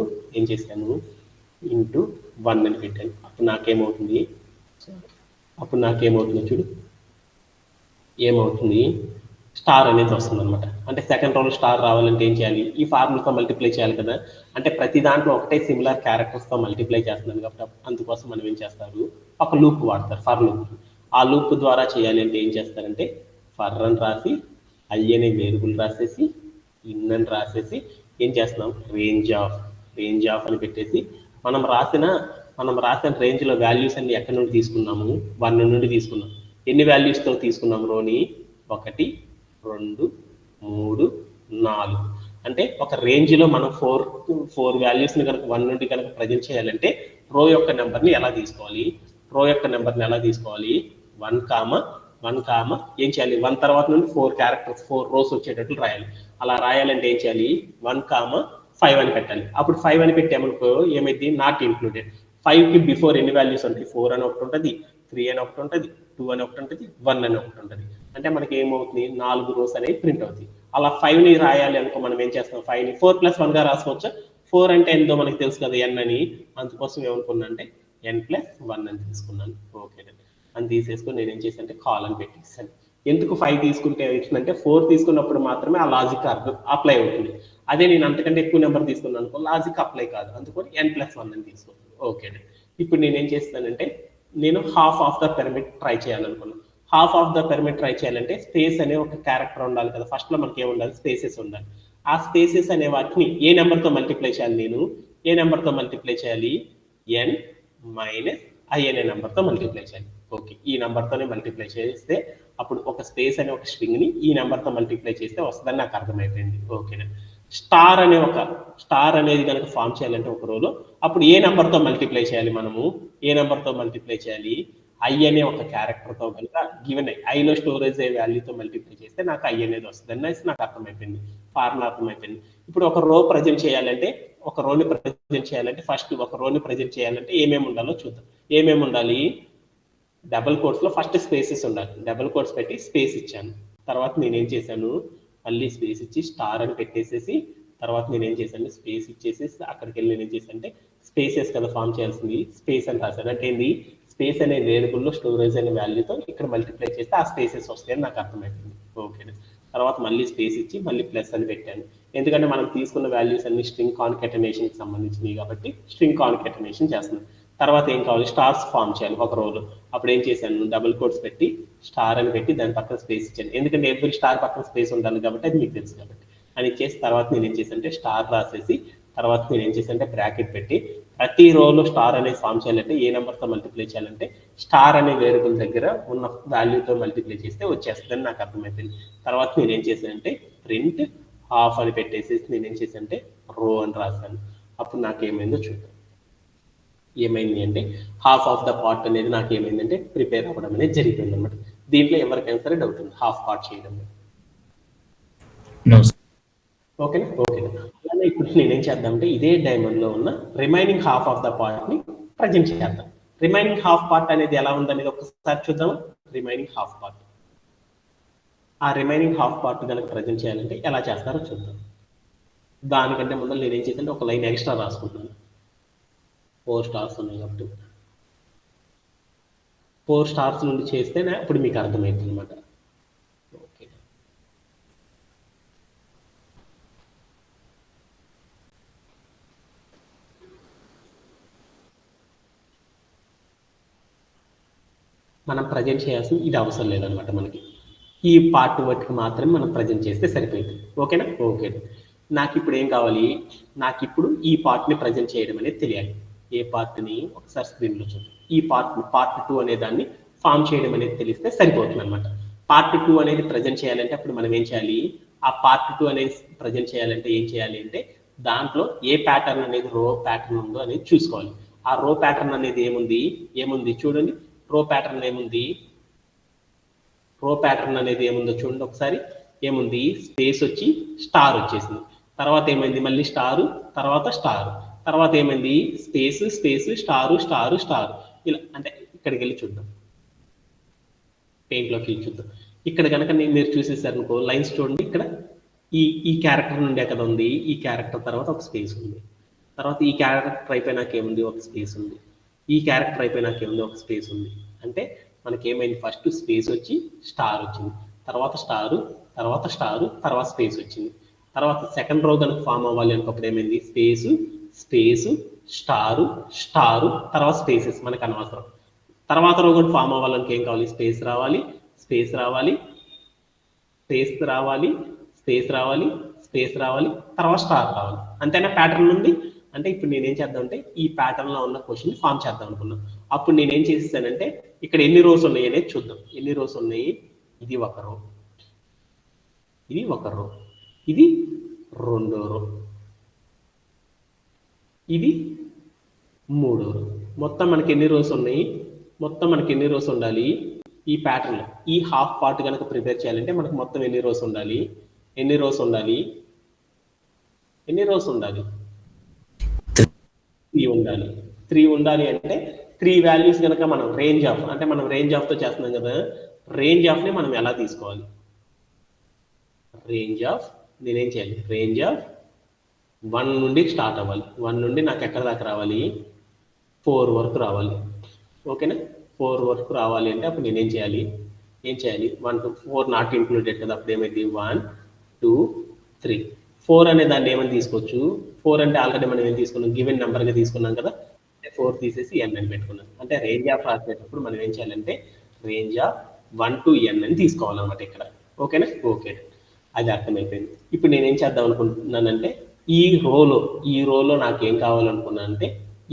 1 అని పెట్టాను. అప్పుడు నాకేమవుతుందో చూడు, ఏమవుతుంది, స్టార్ అనేది వస్తుంది అనమాట. అంటే సెకండ్ రోలో స్టార్ రావాలంటే ఏం చేయాలి, ఈ ఫార్ములాతో మల్టిప్లై చేయాలి కదా. అంటే ప్రతి దాంట్లో ఒకటే సిమిలర్ క్యారెక్టర్స్తో మల్టిప్లై చేస్తున్నాను కాబట్టి అందుకోసం మనం ఏం చేస్తారు, ఒక లూప్ వాడతారు, ఫర్ లూప్. ఆ లూప్ ద్వారా చేయాలి అంటే ఏం చేస్తారంటే ఫర్ అని రాసి ఐ అనే వేరియబుల్ రాసేసి ఇన్ అని రాసేసి ఏం చేస్తున్నాం, రేంజ్ ఆఫ్ అని పెట్టేసి మనం రాసిన రేంజ్లో వాల్యూస్ అన్ని ఎక్కడి నుండి తీసుకున్నాము, 1 నుండి తీసుకున్నాం. ఎన్ని వాల్యూస్తో తీసుకున్నాం రోని, 1 2 3 4. అంటే ఒక రేంజ్ లో మనం ఫోర్ వాల్యూస్ ని కనుక 1 నుండి కనుక ప్రజెంట్ చేయాలంటే రో యొక్క నెంబర్ ని ఎలా తీసుకోవాలి, రో యొక్క నెంబర్ ని ఎలా తీసుకోవాలి, 1 ఏం చేయాలి, 1 తర్వాత నుండి 4 క్యారెక్టర్స్ 4 రోస్ వచ్చేటట్లు రాయాలి. అలా రాయాలంటే ఏం చేయాలి, 1, 5 అని పెట్టాలి. అప్పుడు 5 అని పెట్టామనుకో ఏమైంది, నాట్ ఇంక్లూడెడ్. 5 కి బిఫోర్ ఎన్ని వాల్యూస్ ఉంటాయి, 4 అని ఒకటి ఉంటుంది, 3 అని ఒకటి ఉంటుంది, 2 అని ఒకటి ఉంటుంది, 1 అని ఒకటి ఉంటుంది. అంటే మనకి ఏమవుతుంది, 4 రోస్ అనేవి ప్రింట్ అవుతాయి. అలా 5 ని రాయాలి అనుకో మనం ఏం చేస్తాం, 5 ని 4+1 గా రాసుకోవచ్చా, 4 అంటే ఎంతో మనకి తెలుసు కదా n అని, అందుకోసం ఏమనుకున్నా అంటే n+1 అని తీసుకున్నాను. ఓకే అని తీసేసుకొని నేను ఏం చేశానంటే కాల్ అని పెట్టేసాను. ఎందుకు 5 తీసుకుంటే ఏమవుతుందంటే 4 తీసుకున్నప్పుడు మాత్రమే ఆ లాజిక్ అప్లై అవుతుంది. అదే నేను అంతకంటే ఎక్కువ నెంబర్ తీసుకున్నాను అనుకో లాజిక్ అప్లై కాదు, అందుకని n+1 అని తీసుకున్నాను. ఓకే ఇప్పుడు నేను ఏం చేస్తానంటే నేను half of the pyramid try చేయాలనుకున్నాను. Half of the pyramid try చేయాలంటే స్పేస్ అనే ఒక క్యారెక్టర్ ఉండాలి కదా, ఫస్ట్ లో మనకి ఏముండాలి, స్పేసెస్ ఉండాలి. ఆ స్పేసెస్ అనే వాటిని ఏ నెంబర్ తో మల్టిప్లై చేయాలి, నేను ఏ నెంబర్ తో మల్టిప్లై చేయాలి, n - i అనే నెంబర్ తో మల్టిప్లై చేయాలి. ఓకే ఈ నెంబర్ తోనే మల్టిప్లై చేస్తే అప్పుడు ఒక స్పేస్ అనే ఒక స్ట్రింగ్ ని ఈ నెంబర్ తో మల్టిప్లై చేస్తే వస్తుందని నాకు అర్థమైపోయింది. ఓకేనా, స్టార్ అనేది కనుక ఫామ్ చేయాలంటే ఒక రోలో అప్పుడు ఏ నెంబర్ తో మల్టిప్లై చేయాలి, మనము ఏ నెంబర్ తో మల్టిప్లై చేయాలి, ఐ అనే ఒక క్యారెక్టర్ తో కనుక గివెన్ ఐలో స్టోరేజ్ అయ్యే వాల్యూతో మల్టిప్లై చేస్తే నాకు ఐ అనేది వస్తుంది అనేసి నాకు అర్థమైపోయింది, ఫార్ములా అర్థమైపోయింది. ఇప్పుడు ఒక రో ప్రజెంట్ చేయాలంటే ఫస్ట్ ఒక రోని ప్రజెంట్ చేయాలంటే ఏమేమి ఉండాలో చూద్దాం. ఏమేమి ఉండాలి, డబుల్ కోట్స్ లో ఫస్ట్ స్పేసెస్ ఉండాలి. డబుల్ కోట్స్ పెట్టి స్పేస్ ఇచ్చాను. తర్వాత నేనేం చేశాను, మళ్ళీ స్పేస్ ఇచ్చి స్టార్ అని పెట్టేసేసి తర్వాత నేనేం చేశాను, స్పేస్ ఇచ్చేసి అక్కడికి వెళ్ళి నేనేం చేశాను అంటే స్పేసెస్ కదా ఫామ్ చేయాల్సింది, స్పేస్ అని రాశాను. అంటే ఏంది, స్పేస్ అనే వేరియబుల్ లో స్టోరేజ్ అనే వాల్యూతో ఇక్కడ మల్టిప్లై చేస్తే ఆ స్పేసెస్ వస్తాయని నాకు అర్థమైంది. ఓకే తర్వాత మళ్ళీ స్పేస్ ఇచ్చి మళ్ళీ ప్లస్ అని పెట్టాను. ఎందుకంటే మనం తీసుకున్న వాల్యూస్ అన్ని స్ట్రింగ్ కాన్కెటనేషన్ కి సంబంధించినవి కాబట్టి స్ట్రింగ్ కాన్కెటనేషన్ చేస్తున్నాను. తర్వాత ఏం కావాలి, స్టార్స్ ఫామ్ చేయాలి ఒక రోలో. అప్పుడు ఏం చేశాను, డబుల్ కోట్స్ పెట్టి స్టార్ అని పెట్టి దాని పక్కన స్పేస్ ఇచ్చాను. ఎందుకంటే ఎవ్రీ స్టార్ పక్కన స్పేస్ ఉండాలి కాబట్టి అది మీకు తెలుసు కాబట్టి అని చేసి తర్వాత నేను ఏం చేశానంటే స్టార్ రాసేసి తర్వాత నేను ఏం చేశానంటే బ్రాకెట్ పెట్టి ప్రతి రోలో స్టార్ అనేది ఫామ్ చేయాలంటే ఏ నెంబర్తో మల్టిప్లై చేయాలంటే స్టార్ అనే వేరియబుల్ దగ్గర ఉన్న వాల్యూతో మల్టిప్లై చేస్తే వచ్చేస్తుందని నాకు అర్థమైపోయింది. తర్వాత నేను ఏం చేశానంటే ప్రింట్ హాఫ్ అని పెట్టేసేసి నేను ఏం చేశానంటే రో అని రాశాను. అప్పుడు నాకు ఏమైందో చూద్దాం. ఏమైంది అంటే హాఫ్ ఆఫ్ ద పార్ట్ అనేది నాకు ఏమైందంటే ప్రిపేర్ అవ్వడం అనేది జరిగింది అనమాట. దీంట్లో ఎవరికైనా సరే డౌట్ ఉంది హాఫ్ పార్ట్ చేయడం. ఓకేనా అలానే ఇప్పుడు నేనేం చేద్దామంటే ఇదే డైమండ్ లో ఉన్న remaining half of the part ని ప్రజెంట్ చేద్దాం. రిమైనింగ్ హాఫ్ పార్ట్ అనేది ఎలా ఉందనేది ఒకసారి చూద్దాం. రిమైనింగ్ హాఫ్ పార్ట్, ఆ రిమైనింగ్ హాఫ్ పార్ట్ కనుక ప్రజెంట్ చేయాలంటే ఎలా చేస్తారో చూద్దాం. దానికంటే ముందు నేనేం చేద్దాం, ఒక లైన్ ఎక్స్ట్రా రాసుకుంటున్నాను. 4 స్టార్స్ ఉన్నాయి కాబట్టి 4 స్టార్స్ నుండి చేస్తేనే అప్పుడు మీకు అర్థమవుతుంది అనమాట. ఓకే మనం ప్రజెంట్ చేయాల్సింది ఇది అవసరం లేదనమాట. మనకి ఈ పార్ట్ వాటికి మాత్రమే మనం ప్రజెంట్ చేస్తే సరిపోయింది. ఓకేనా ఓకే నాకు ఇప్పుడు ఏం కావాలి, నాకు ఇప్పుడు ఈ పార్ట్ని ప్రజెంట్ చేయడం అనేది తెలియాలి. ఏ పార్ట్ని ఒకసారి స్క్రీన్లో చూద్దాం. ఈ పార్ట్ 2 అనే దాన్ని ఫామ్ చేయడం అనేది తెలిస్తే సరిపోతుంది అనమాట. పార్ట్ 2 అనేది ప్రజెంట్ చేయాలంటే అప్పుడు మనం ఏం చేయాలి, ఆ పార్ట్ 2 అనేది ప్రజెంట్ చేయాలంటే ఏం చేయాలి అంటే దాంట్లో ఏ ప్యాటర్న్ అనేది రో ప్యాటర్న్ ఉందో అనేది చూసుకోవాలి. ఆ రో ప్యాటర్న్ అనేది ఏముంది చూడండి. రో ప్యాటర్న్ అనేది ఏముందో చూడండి ఒకసారి. ఏముంది, స్పేస్ వచ్చి స్టార్ వచ్చేసింది. తర్వాత ఏమైంది, మళ్ళీ స్టారు, తర్వాత స్టారు, తర్వాత ఏమైంది స్పేస్ స్టారు స్టారు స్టార్. ఇలా అంటే ఇక్కడికి వెళ్ళి చూద్దాం, పెయింట్లోకి వెళ్ళి చూద్దాం. ఇక్కడ కనుక మీరు చూసేసారు అనుకో లైన్స్ చూడండి. ఇక్కడ ఈ క్యారెక్టర్ నుండి ఎక్కడ ఉంది, ఈ క్యారెక్టర్ తర్వాత ఒక స్పేస్ ఉంది. తర్వాత ఈ క్యారెక్టర్ అయిపోయినాక ఏముంది, ఒక స్పేస్ ఉంది. ఈ క్యారెక్టర్ అయిపోయినాక ఏముంది, ఒక స్పేస్ ఉంది. అంటే మనకి ఏమైంది, ఫస్ట్ స్పేస్ వచ్చి స్టార్ వచ్చింది, తర్వాత స్టారు, తర్వాత స్టారు, తర్వాత స్పేస్ వచ్చింది. తర్వాత సెకండ్ రో కనుక ఫామ్ అవ్వాలి అనుకోప్పుడు ఏమైంది, స్పేసు స్టారు స్టారు తర్వాత స్పేసెస్ మనకు అనవసరం. తర్వాత రో కూడా ఫామ్ అవ్వాలనుకో ఏం కావాలి, స్పేస్ రావాలి, స్పేస్ రావాలి, స్పేస్ రావాలి, స్పేస్ రావాలి, స్పేస్ రావాలి, తర్వాత స్టార్ రావాలి. అంతేనా ప్యాటర్న్ ఉంది. అంటే ఇప్పుడు నేనేం చేద్దాం అంటే ఈ ప్యాటర్న్ లో ఉన్న క్వశ్చన్ ఫామ్ చేద్దాం అనుకున్నాను. అప్పుడు నేనేం చేసేసానంటే ఇక్కడ ఎన్ని రోస్ ఉన్నాయి అనేది చూద్దాం. ఎన్ని రోస్ ఉన్నాయి, ఇది ఒక రో, ఇది ఒక రో, ఇది రెండో రో, ఇది మూడో రో. మొత్తం మనకి ఎన్ని రోస్ ఉన్నాయి? మొత్తం మనకి ఎన్ని రోస్ ఉండాలి? ఈ ప్యాటర్న్ ఈ హాఫ్ పార్ట్ కనుక ప్రిపేర్ చేయాలంటే మనకు మొత్తం ఎన్ని రోస్ ఉండాలి? ఎన్ని రోస్ ఉండాలి? ఎన్ని రోస్ ఉండాలి? 3 ఉండాలి. 3 ఉండాలి అంటే 3 వాల్యూస్ కనుక మనం రేంజ్ ఆఫ్, అంటే మనం రేంజ్ ఆఫ్ తో చేస్తున్నాం కదా, రేంజ్ ఆఫ్ ని మనం ఎలా తీసుకోవాలి? రేంజ్ ఆఫ్ నేనేం చేయాలి? రేంజ్ ఆఫ్ 1 నుండి స్టార్ట్ అవ్వాలి. 1 నుండి నాకు ఎక్కడ దాకా రావాలి? 4 వరకు రావాలి. ఓకేనా? 4 వరకు రావాలి అంటే అప్పుడు నేనేం చేయాలి? ఏం చేయాలి? 1 to 4 నాట్ ఇంక్లూడెడ్ కదా, అప్పుడు ఏమైంది? 1 2 3 4 అనే దాన్ని ఏమని తీసుకోవచ్చు? 4 అంటే ఆల్రెడీ మనం ఏం తీసుకున్నాం? గివెన్ నెంబర్ గా తీసుకున్నాం కదా, 4 తీసేసి n అని పెట్టుకున్నాం. అంటే రేంజ్ ఆఫ్ రాసేటప్పుడు మనం ఏం చేయాలంటే రేంజ్ ఆఫ్ 1 to n అని తీసుకోవాలన్నమాట ఇక్కడ. ఓకేనా? ఓకే, అది అర్థమైపోయింది. ఇప్పుడు నేనేం చేద్దాం అనుకుంటున్నానంటే ఈ రోలో నాకు ఏం కావాలనుకున్నానంటే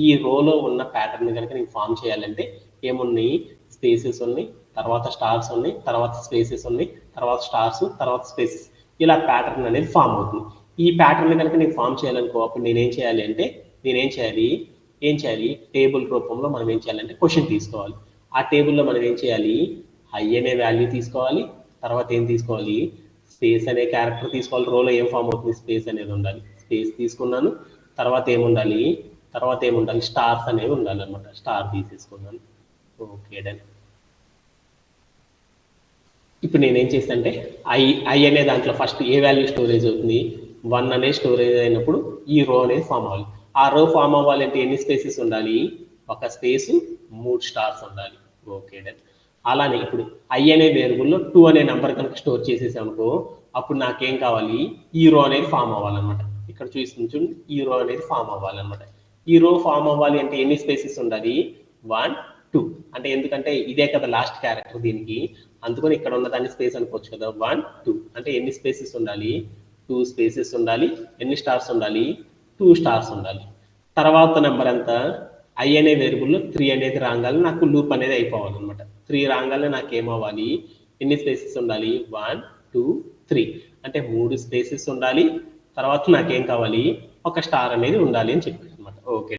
ఈ రోలో ఉన్న ప్యాటర్న్ కనుక నేను ఫామ్ చేయాలంటే ఏమున్నాయి? స్పేసెస్ ఉన్నాయి, తర్వాత స్టార్స్ ఉన్నాయి, తర్వాత స్పేసెస్ ఉన్నాయి, తర్వాత స్టార్స్, తర్వాత స్పేసెస్, ఇలా ప్యాటర్న్ అనేది ఫామ్ అవుతుంది. ఈ ప్యాటర్న్ కనుక నేను ఫామ్ చేయాలనుకో అప్పుడు నేనేం చేయాలి అంటే ఏం చేయాలి? టేబుల్ రూపంలో మనం ఏం చేయాలంటే క్వశ్చన్ తీసుకోవాలి. ఆ టేబుల్లో మనం ఏం చేయాలి? ఐ అనే వాల్యూ తీసుకోవాలి, తర్వాత ఏం తీసుకోవాలి? స్పేస్ అనే క్యారెక్టర్ తీసుకోవాలి. రోలో ఏం ఫామ్ అవుతుంది? స్పేస్ అనేది ఉండాలి. స్పేస్ తీసుకున్నాను, తర్వాత ఏముండాలి? స్టార్స్ అనేవి ఉండాలి అనమాట. స్టార్ తీసేసుకున్నాను. Okay done. ఇప్పుడు నేనేం చేస్తానంటే ఐ అనే దాంట్లో ఫస్ట్ ఏ వాల్యూ స్టోరేజ్ అవుతుంది? 1 అనే స్టోరేజ్ అయినప్పుడు ఈ రో అనేది ఫామ్ అవ్వాలి. ఆ రో ఫామ్ అవ్వాలంటే ఎన్ని స్పేసెస్ ఉండాలి? ఒక స్పేస్, 3 స్టార్స్ ఉండాలి. Okay done. అలానే ఇప్పుడు ఐ అనే వేరియబుల్లో 2 అనే నెంబర్ కనుక స్టోర్ చేసేసామనుకో అప్పుడు నాకేం కావాలి? ఈ రో అనేది ఫామ్ అవ్వాలన్నమాట. ఇక్కడ చూస్తుంది, ఈ రో అనేది ఫామ్ అవ్వాలన్నమాట. ఈ రో ఫామ్ అవ్వాలి అంటే ఎన్ని స్పేసెస్ ఉండాలి? 1 2. అంటే ఎందుకంటే ఇదే కదా లాస్ట్ క్యారెక్టర్ దీనికి, అందుకని ఇక్కడ ఉన్న దాన్ని స్పేస్ అనుకోవచ్చు కదా. 1 2 అంటే ఎన్ని స్పేసెస్ ఉండాలి? 2 స్పేసెస్ ఉండాలి. ఎన్ని స్టార్స్ ఉండాలి? 2 స్టార్స్ ఉండాలి. తర్వాత నెంబర్ అంతా ఐ అనే వేరియబుల్లో 3 అనేది రాగానే నాకు లూప్ అనేది అయిపోవాలన్నమాట. 3 రాగానే నాకు ఏమవ్వాలి? ఎన్ని స్పేసెస్ ఉండాలి? 1 2 3 అంటే 3 స్పేసెస్ ఉండాలి. తర్వాత నాకేం కావాలి? ఒక స్టార్ అనేది ఉండాలి అని చెప్పారు అనమాట. ఓకే,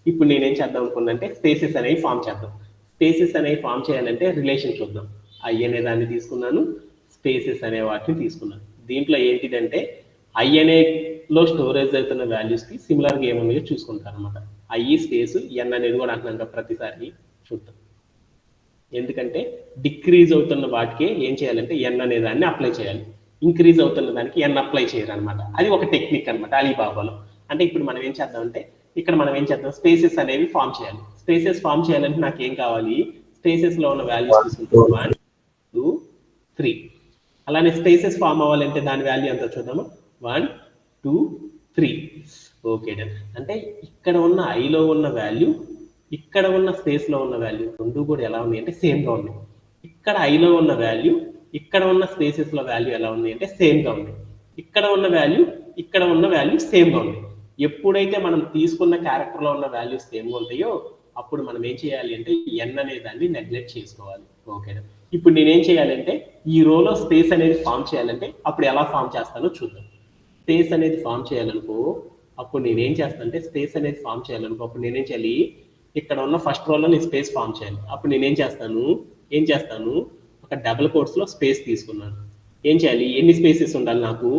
ఇప్పుడు నేనేం చేద్దాం అనుకున్నానంటే స్పేసెస్ అనేవి ఫామ్ చేద్దాం. స్పేసెస్ అనేవి ఫామ్ చేయాలంటే రిలేషన్ చూద్దాం. ఐ అనే దాన్ని తీసుకున్నాను, స్పేసెస్ అనే వాటిని తీసుకున్నాను. దీంట్లో ఏంటిదంటే ఐ అనేలో స్టోరేజ్ అవుతున్న వాల్యూస్కి సిమిలర్గా ఏమున్నాయో చూసుకుంటారు అనమాట. ఐ స్పేస్ ఎన్ అనేది కూడా అంటున్నాను ప్రతిసారి చూద్దాం. ఎందుకంటే డిక్రీజ్ అవుతున్న వాటికి ఏం చేయాలంటే ఎన్ అనే దాన్ని అప్లై చేయాలి, ఇంక్రీజ్ అవుతున్న దానికి ఎన్ అప్లై చేయరు అనమాట. అది ఒక టెక్నిక్ అనమాట అలీబాబాలో. అంటే ఇప్పుడు మనం ఏం చేద్దామంటే ఇక్కడ మనం ఏం చేద్దాం? స్పేసెస్ అనేవి ఫామ్ చేయాలి. స్పేసెస్ ఫామ్ చేయాలంటే నాకు ఏం కావాలి? స్పేసెస్ లో ఉన్న వాల్యూస్ తీసుకుంటాం. 1 2 3. అలానే స్పేసెస్ ఫామ్ అవ్వాలంటే దాని వాల్యూ ఎంత చూద్దాము? 1 2 3. Okay done. అంటే ఇక్కడ ఉన్న ఐలో ఉన్న వాల్యూ, ఇక్కడ ఉన్న స్పేస్ లో ఉన్న వాల్యూ రెండు కూడా ఎలా ఉన్నాయి అంటే సేమ్ గా ఉన్నాయి. ఇక్కడ ఐలో ఉన్న వాల్యూ, ఇక్కడ ఉన్న స్పేసెస్ లో వాల్యూ ఎలా ఉంది అంటే సేమ్ గా ఉంది. ఇక్కడ ఉన్న వాల్యూ, ఇక్కడ ఉన్న వాల్యూ సేమ్ గా ఉంది. ఎప్పుడైతే మనం తీసుకున్న క్యారెక్టర్ లో ఉన్న వాల్యూస్ సేమ్ గా ఉంటాయో అప్పుడు మనం ఏం చేయాలి అంటే ఎన్ అనే దాన్ని నెగ్లెక్ట్ చేసుకోవాలి. ఓకే, ఇప్పుడు నేనేం చేయాలంటే ఈ రోలో స్పేస్ అనేది ఫామ్ చేయాలంటే అప్పుడు ఎలా ఫామ్ చేస్తానో చూద్దాం. స్పేస్ అనేది ఫామ్ చేయాలనుకో అప్పుడు నేనేం చేస్తానంటే స్పేస్ అనేది ఫామ్ చేయాలనుకో అప్పుడు నేనేం చేయాలి? ఇక్కడ ఉన్న ఫస్ట్ రోలో నేను స్పేస్ ఫామ్ చేయాలి. అప్పుడు నేనేం చేస్తాను? ఒక డబుల్ కోట్స్ లో స్పేస్ తీసుకున్నాను. ఏం చేయాలి? ఎన్ని స్పేసెస్ ఉండాలి నాకు?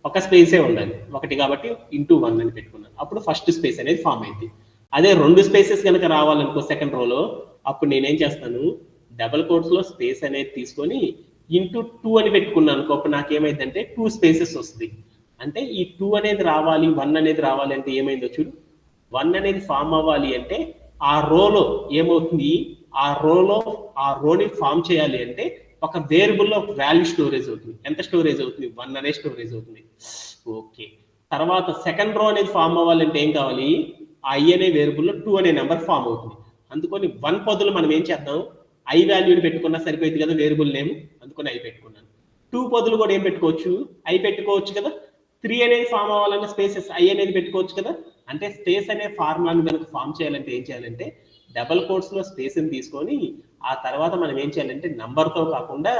ఒక స్పేసే ఉండాలి, ఒకటి కాబట్టి ఇంటూ 1 అని పెట్టుకున్నాను. అప్పుడు ఫస్ట్ స్పేస్ అనేది ఫామ్ అయింది. అదే 2 స్పేసెస్ కనుక రావాలనుకో సెకండ్ రోలో అప్పుడు నేనేం చేస్తాను? డబుల్ కోట్స్ లో స్పేస్ అనేది తీసుకొని ఇంటూ 2 అని పెట్టుకున్నాను అనుకో అప్పుడు నాకేమైందంటే 2 స్పేసెస్ వస్తుంది. అంటే ఈ 2 అనేది రావాలి, 1 అనేది రావాలి అంటే ఏమైందో చూడు. 1 అనేది ఫామ్ అవ్వాలి అంటే ఆ రోలో ఏమవుతుంది? ఆ రోని ఫామ్ చేయాలి అంటే ఒక వేరియబుల్లో ఒక వాల్యూ స్టోరేజ్ అవుతుంది. ఎంత స్టోరేజ్ అవుతుంది? 1 అనే స్టోరేజ్ అవుతుంది. ఓకే, తర్వాత సెకండ్ రో అనేది ఫామ్ అవ్వాలంటే ఏం కావాలి? ఐ అనే వేరియబుల్లో 2 అనే నెంబర్ ఫామ్ అవుతుంది. అందుకని 1 బదులు మనం ఏం చేద్దాం? ఐ వాల్యూని పెట్టుకున్నా సరిపోయింది కదా వేరియబుల్ నేమ్, అందుకని ఐ పెట్టుకున్నాను. 2 బదులు కూడా ఏం పెట్టుకోవచ్చు? ఐ పెట్టుకోవచ్చు కదా. 3 అనేది ఫామ్ అవ్వాలన్న స్పేసెస్ ఐ అనేది పెట్టుకోవచ్చు కదా. అంటే స్పేస్ అనే ఫార్ములాని కనుక ఫామ్ చేయాలంటే ఏం చేయాలంటే డబల్ కోట్స్ లో స్పేస్ ని తీసుకొని ఆ తర్వాత మనం ఏం చేయాలంటే నంబర్ తో కాకుండా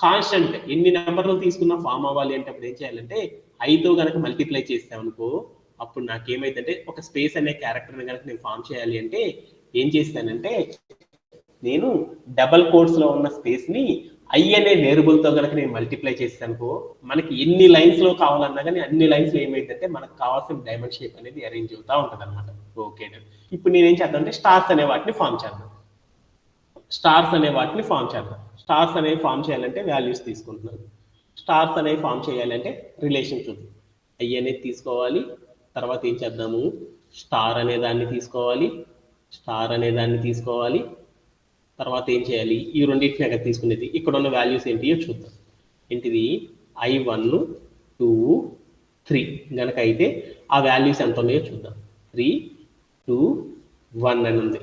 కాన్స్టెంట్ ఎన్ని నెంబర్లు తీసుకున్నా ఫామ్ అవ్వాలి అంటే అప్పుడు ఏం చేయాలంటే ఐతో కనుక మల్టిప్లై చేస్తామనుకో అప్పుడు నాకేమైందంటే ఒక స్పేస్ అనే క్యారెక్టర్ని కనుక నేను ఫామ్ చేయాలి అంటే ఏం చేస్తానంటే నేను డబల్ కోట్స్ లో ఉన్న స్పేస్ ని ఐ అనే వేరియబుల్ తో కనుక నేను మల్టిప్లై చేస్తానుకో మనకి ఎన్ని లైన్స్ లో కావాలన్నా కానీ అన్ని లైన్స్ లో ఏమైందంటే మనకు కావాల్సిన డైమండ్ షేప్ అనేది అరేంజ్ అవుతా ఉంటుంది అనమాట. ఓకే, ఇప్పుడు నేనేం చేద్దాం అంటే స్టార్స్ అనే వాటిని ఫామ్ చేద్దాం. స్టార్స్ అనేవి ఫామ్ చేయాలంటే వాల్యూస్ తీసుకుంటున్నాను. స్టార్స్ అనేవి ఫామ్ చేయాలంటే రిలేషన్ చూద్దాం. ఐ అనేది తీసుకోవాలి, తర్వాత ఏం చేద్దాము స్టార్ అనే దాన్ని తీసుకోవాలి, తర్వాత ఏం చేయాలి ఈ రెండింటిని అక్కడ తీసుకునేది ఇక్కడ ఉన్న వాల్యూస్ ఏంటియో చూద్దాం. ఏంటిది I1 2 3 గనక అయితే ఆ వాల్యూస్ ఎంత ఉన్నాయో చూద్దాం. 3 2 1 అని ఉంది.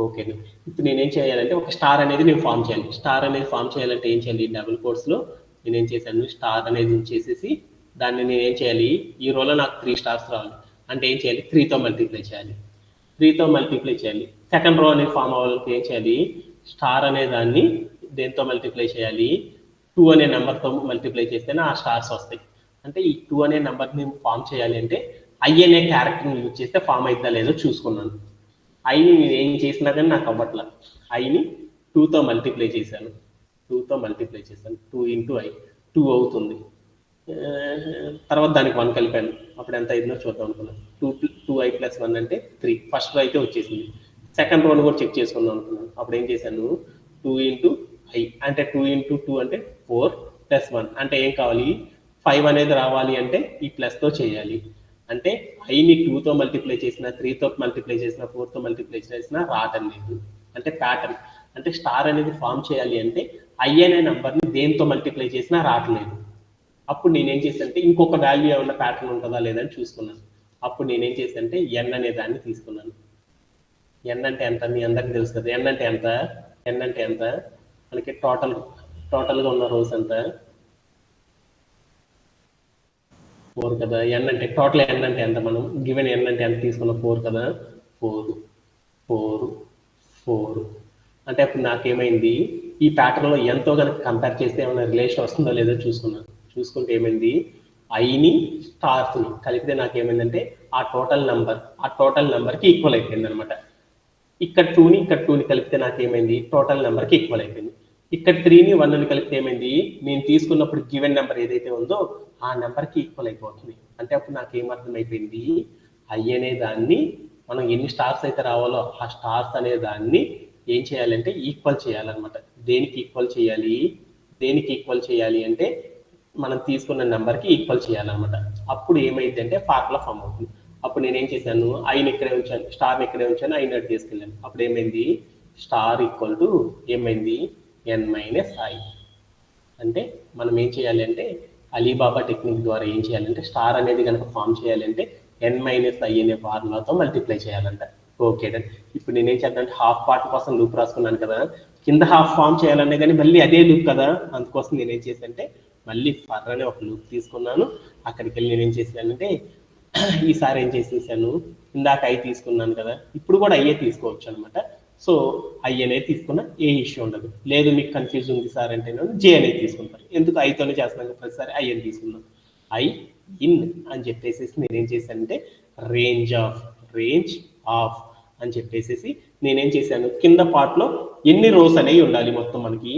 ఓకే, ఇప్పుడు నేనేం చేయాలంటే ఒక స్టార్ అనేది నేను ఫామ్ చేయాలి. స్టార్ అనేది ఫామ్ చేయాలంటే ఏం చేయాలి డబుల్ కోట్స్ లో నేనేం చేశాను స్టార్ అనేది ఉంచేసేసి దాన్ని నేనేం చేయాలి ఈ రోలో నాకు 3 స్టార్స్ రావాలి అంటే ఏం చేయాలి 3తో మల్టిప్లై చేయాలి. సెకండ్ రో అనేది ఫామ్ అవ్వాలంటే ఏం చేయాలి స్టార్ అనే దాన్ని దేంతో మల్టిప్లై చేయాలి 2 అనే నెంబర్తో మల్టిప్లై చేస్తేనే ఆ స్టార్స్ వస్తాయి. అంటే ఈ 2 అనే నెంబర్ని ఫామ్ చేయాలి అంటే ఐ అనే క్యారెక్టర్ని యూజ్ చేస్తే ఫామ్ అవుతా లేదో చూసుకున్నాను. ఐని నేను ఏం చేసినా కానీ నాకు అవ్వట్ల. ఐని 2తో మల్టిప్లై చేశాను 2 ఇంటూ ఐ 2 అవుతుంది. తర్వాత దానికి 1 కలిపాను అప్పుడు ఎంత అయిందో చూద్దాం అనుకున్నాను. 2i + 1 అంటే 3 ఫస్ట్ రో అయితే వచ్చేసింది. సెకండ్ రోని కూడా చెక్ చేసుకుందాం అనుకున్నాను. అప్పుడు ఏం చేశాను 2 ఇంటూ ఐ అంటే 2 ఇంటూ 2 అంటే 4 + 1 అంటే ఏం కావాలి 5 అనేది రావాలి అంటే ఈ ప్లస్తో చేయాలి. అంటే ఐని 2తో మల్టిప్లై చేసిన 3తో మల్టిప్లై చేసిన 4తో మల్టిప్లై చేసిన రావటం లేదు. అంటే ప్యాటర్న్ అంటే స్టార్ అనేది ఫామ్ చేయాలి అంటే ఐ అనే నెంబర్ని దేంతో మల్టిప్లై చేసినా రావట్లేదు. అప్పుడు నేనేం చేశానంటే ఇంకొక వాల్యూ ఏమన్నా ప్యాటర్న్ ఉంటుందా లేదని చూసుకున్నాను. అప్పుడు నేనేం చేశానంటే ఎన్ అనే దాన్ని తీసుకున్నాను. ఎన్ అంటే ఎంత మీ అందరికి తెలుసు కదా. ఎన్ అంటే ఎంత మనకి టోటల్గా ఉన్న రోస్ ఎంత 4 కదా. ఎన్ అంటే టోటల్ ఎన్ అంటే ఎంత మనం గివెన్ ఎన్ అంటే ఎంత తీసుకున్న 4 కదా. 4 అంటే అప్పుడు నాకేమైంది ఈ ప్యాటర్న్లో ఎంతో కనుక కంపేర్ చేస్తే ఏమైనా రిలేషన్ వస్తుందో లేదో చూసుకుంటే ఏమైంది ఐని స్టార్స్ని కలిపితే నాకేమైందంటే ఆ టోటల్ నెంబర్కి ఈక్వల్ అయిపోయింది అనమాట. ఇక్కడ 2ని కలిపితే నాకేమైంది టోటల్ నెంబర్కి ఈక్వల్ అయిపోయింది. ఇక్కడ 3ని 1ని కలిపితే ఏమైంది నేను తీసుకున్నప్పుడు గివెన్ నెంబర్ ఏదైతే ఉందో ఆ నెంబర్కి ఈక్వల్ అయిపోతుంది. అంటే అప్పుడు నాకేమర్థం అయిపోయింది ఐ అనే దాన్ని మనం ఎన్ని స్టార్స్ అయితే రావాలో ఆ స్టార్స్ అనే దాన్ని ఏం చేయాలంటే ఈక్వల్ చేయాలన్నమాట. దేనికి ఈక్వల్ చేయాలి అంటే మనం తీసుకున్న నెంబర్కి ఈక్వల్ చేయాలన్నమాట. అప్పుడు ఏమైంది అంటే ఫార్ములా ఫామ్ అవుతుంది. అప్పుడు నేనేం చేశాను ఐని ఇక్కడే ఉంచాను, స్టార్ని ఇక్కడే ఉంచాను, ఐని అటు తీసుకెళ్ళాను. అప్పుడు ఏమైంది స్టార్ ఈక్వల్ టు ఏమైంది n - i. అంటే మనం ఏం చేయాలి అంటే అలీబాబా టెక్నిక్ ద్వారా ఏం చేయాలంటే స్టార్ అనేది కనుక ఫామ్ చేయాలంటే n - i అనే ఫార్ములాతో మల్టిప్లై చేయాలంట. Okay done. ఇప్పుడు నేనేం చేద్దానంటే హాఫ్ పార్ట్ కోసం లూప్ రాసుకున్నాను కదా. కింద హాఫ్ ఫామ్ చేయాలనే కానీ మళ్ళీ అదే లూప్ కదా. అందుకోసం నేనేం చేశానంటే మళ్ళీ ఫర్ అనే ఒక లూప్ తీసుకున్నాను. అక్కడికి వెళ్ళి నేనేం చేశానంటే ఈసారి ఏం చేసేసాను ఇందాక ఐ తీసుకున్నాను కదా ఇప్పుడు కూడా ఐఏ తీసుకోవచ్చు అనమాట. సో ఐ అనేది తీసుకున్నా ఏ ఇష్యూ ఉండదు. లేదు మీకు కన్ఫ్యూజ్ ఉంది సార్ అంటే నేను జే అనేది తీసుకుంటాను. ఎందుకు ఐతోనే చేస్తున్నాను ప్రతిసారి ఐ అని తీసుకున్నాను. ఐ ఇన్ అని చెప్పేసి నేనేం చేశానంటే రేంజ్ ఆఫ్ అని చెప్పేసి నేనేం చేశాను కింద పార్ట్లో ఎన్ని రోస్ అనేవి ఉండాలి మొత్తం మనకి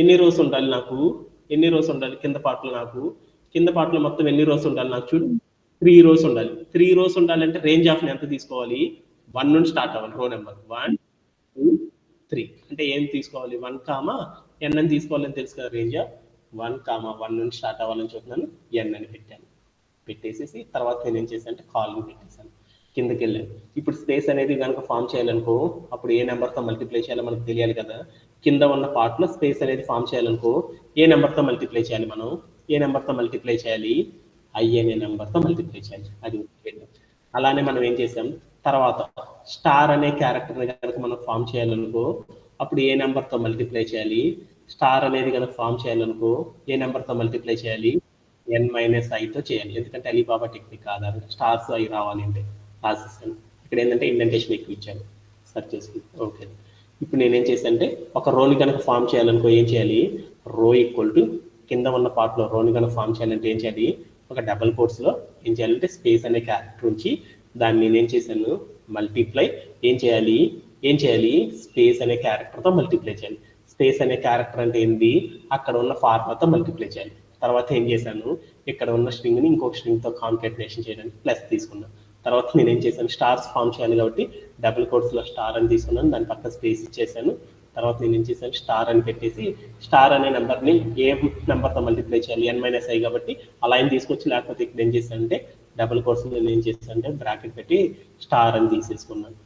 ఎన్ని రోస్ ఉండాలి కింద పార్ట్లో మొత్తం ఎన్ని రోస్ ఉండాలి నాకు చూడు 3 రోస్ ఉండాలి. 3 రోస్ ఉండాలంటే రేంజ్ ఆఫ్ ఎంత తీసుకోవాలి 1 నుండి స్టార్ట్ అవ్వాలి. రో నెంబర్ 1 2 3 అంటే ఏం తీసుకోవాలి 1, n అని తీసుకోవాలని తెలుసు కదా. రేంజ్ ఆఫ్ 1, 1 నుండి స్టార్ట్ అవ్వాలని చెప్తున్నాను n అని పెట్టేసేసి తర్వాత నేను ఏం చేశాను అంటే కాలం పెట్టేశాను కిందకి వెళ్ళాను. ఇప్పుడు స్పేస్ అనేది కనుక ఫామ్ చేయాలనుకో అప్పుడు ఏ నెంబర్తో మల్టిప్లై చేయాలో మనకు తెలియాలి కదా. కింద ఉన్న పార్ట్లో స్పేస్ అనేది ఫామ్ చేయాలనుకో ఏ నెంబర్తో మల్టిప్లై చేయాలి మనం ఐ అనే నెంబర్తో మల్టిప్లై చేయాలి. అది అలానే మనం ఏం చేసాం తర్వాత స్టార్ అనే క్యారెక్టర్ని కనుక మనం ఫామ్ చేయాలనుకో అప్పుడు ఏ నెంబర్తో మల్టిప్లై చేయాలి స్టార్ అనేది కనుక ఫామ్ చేయాలనుకో ఏ నెంబర్తో మల్టిప్లై చేయాలి n - iతో చేయాలి. ఎందుకంటే అలీబాబా టెక్నిక్ ఆధారంగా స్టార్స్ అవి రావాలి అంటే రాసేసాను. ఇక్కడ ఏంటంటే ఇండెంటేషన్ ఎక్కువ ఇచ్చాను సెర్చ్ చేసుకుని. ఓకే, ఇప్పుడు నేనేం చేశాను అంటే ఒక రోని కనుక ఫామ్ చేయాలనుకో ఏం చేయాలి రో ఈక్వల్ టు కింద ఉన్న పార్ట్లో రోని కనుక ఫామ్ చేయాలంటే ఏం చేయాలి ఒక డబుల్ కోట్స్లో ఏం చేయాలంటే స్పేస్ అనే క్యారెక్టర్ ఉంచి దాన్ని నేనేం చేశాను మల్టిప్లై ఏం చేయాలి స్పేస్ అనే క్యారెక్టర్తో మల్టిప్లై చేయాలి. స్పేస్ అనే క్యారెక్టర్ అంటే ఏంది, అక్కడ ఉన్న ఫార్ములాతో మల్టిప్లై చేయాలి. తర్వాత ఏం చేశాను, ఇక్కడ ఉన్న స్ట్రింగ్ని ఇంకొక స్ట్రింగ్తో కాన్కాటినేషన్ చేయడానికి ప్లస్ తీసుకున్నాను. తర్వాత నేను ఏం చేశాను, స్టార్స్ ఫామ్ చేయాలి కాబట్టి డబుల్ కోట్స్లో స్టార్ అని తీసుకున్నాను, దాని పక్క స్పేస్ ఇచ్చేసాను. తర్వాత నేను ఏం చేశాను, స్టార్ అని పెట్టేసి స్టార్ అనే నెంబర్ని ఏ నెంబర్తో మల్టిప్లై చేయాలి n-i కాబట్టి ఆ లైన్ తీసుకొచ్చి, లేకపోతే ఇక్కడ ఏం చేశాను అంటే డబుల్ కోట్స్ నేను ఏం చేశాను అంటే బ్రాకెట్ పెట్టి స్టార్ అని తీసేసుకున్నాను.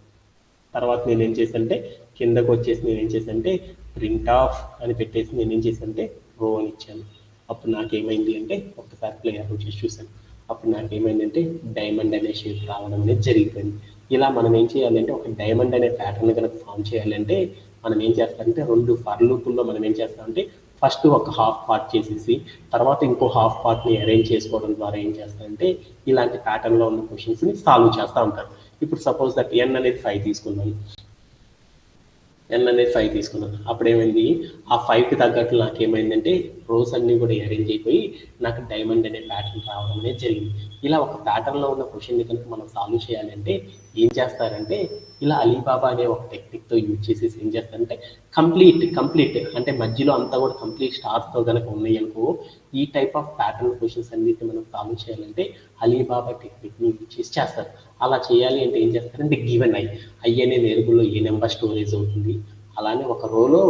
తర్వాత నేను ఏం చేశానంటే కిందకు వచ్చేసి నేను ఏం చేశానంటే ప్రింట్ ఆఫ్ అని పెట్టేసి నేను ఏం చేశానంటే రో అని ఇచ్చాను. అప్పుడు నాకేమైంది అంటే ఒకసారి ప్లేయర్ చేసి చూశాను. అప్పుడు నాకేమైందంటే డైమండ్ అనే షేప్ రావడం అనేది జరిగిపోయింది. ఇలా మనం ఏం చేయాలంటే ఒక డైమండ్ అనే ప్యాటర్న్ కనుక ఫామ్ చేయాలంటే మనం ఏం చేస్తామంటే 2 ఫర్ లూపుల్లో మనం ఏం చేస్తామంటే ఫస్ట్ ఒక హాఫ్ పార్ట్ చేసేసి తర్వాత ఇంకో హాఫ్ పార్ట్ని అరేంజ్ చేసుకోవడం ద్వారా ఏం చేస్తామంటే ఇలాంటి ప్యాటర్న్లో ఉన్న క్వశ్చన్స్ని సాల్వ్ చేస్తూ ఉంటారు. ఇప్పుడు సపోజ్ దట్ n అనేది 5 తీసుకున్నాను, అప్పుడు ఏమైంది, ఆ 5కి తగ్గట్టు నాకు ఏమైందంటే రోస్ అన్నీ కూడా అరేంజ్ అయిపోయి నాకు డైమండ్ అనే ప్యాటర్న్ రావడం అనేది జరిగింది. ఇలా ఒక ప్యాటర్న్లో ఉన్న క్వశ్చన్ని కనుక మనం సాల్వ్ చేయాలంటే ఏం చేస్తారంటే ఇలా అలీబాబా అనే ఒక టెక్నిక్తో యూజ్ చేసేసి ఏం చేస్తారంటే కంప్లీట్ అంటే మధ్యలో అంతా కూడా కంప్లీట్ స్టార్స్తో కనుక ఉన్నాయి అనుకో, ఈ టైప్ ఆఫ్ ప్యాటర్న్ క్వశ్చన్స్ అన్నిటిని మనం సాల్వ్ చేయాలంటే అలీబాబా టెక్నిక్ని యూజ్ చేసి చేస్తారు. అలా చేయాలి అంటే ఏం చేస్తారంటే గివెన్ ఐ అనే వేరియబుల్లో ఏ నెంబర్ స్టోరేజ్ అవుతుంది, అలానే ఒక రోలో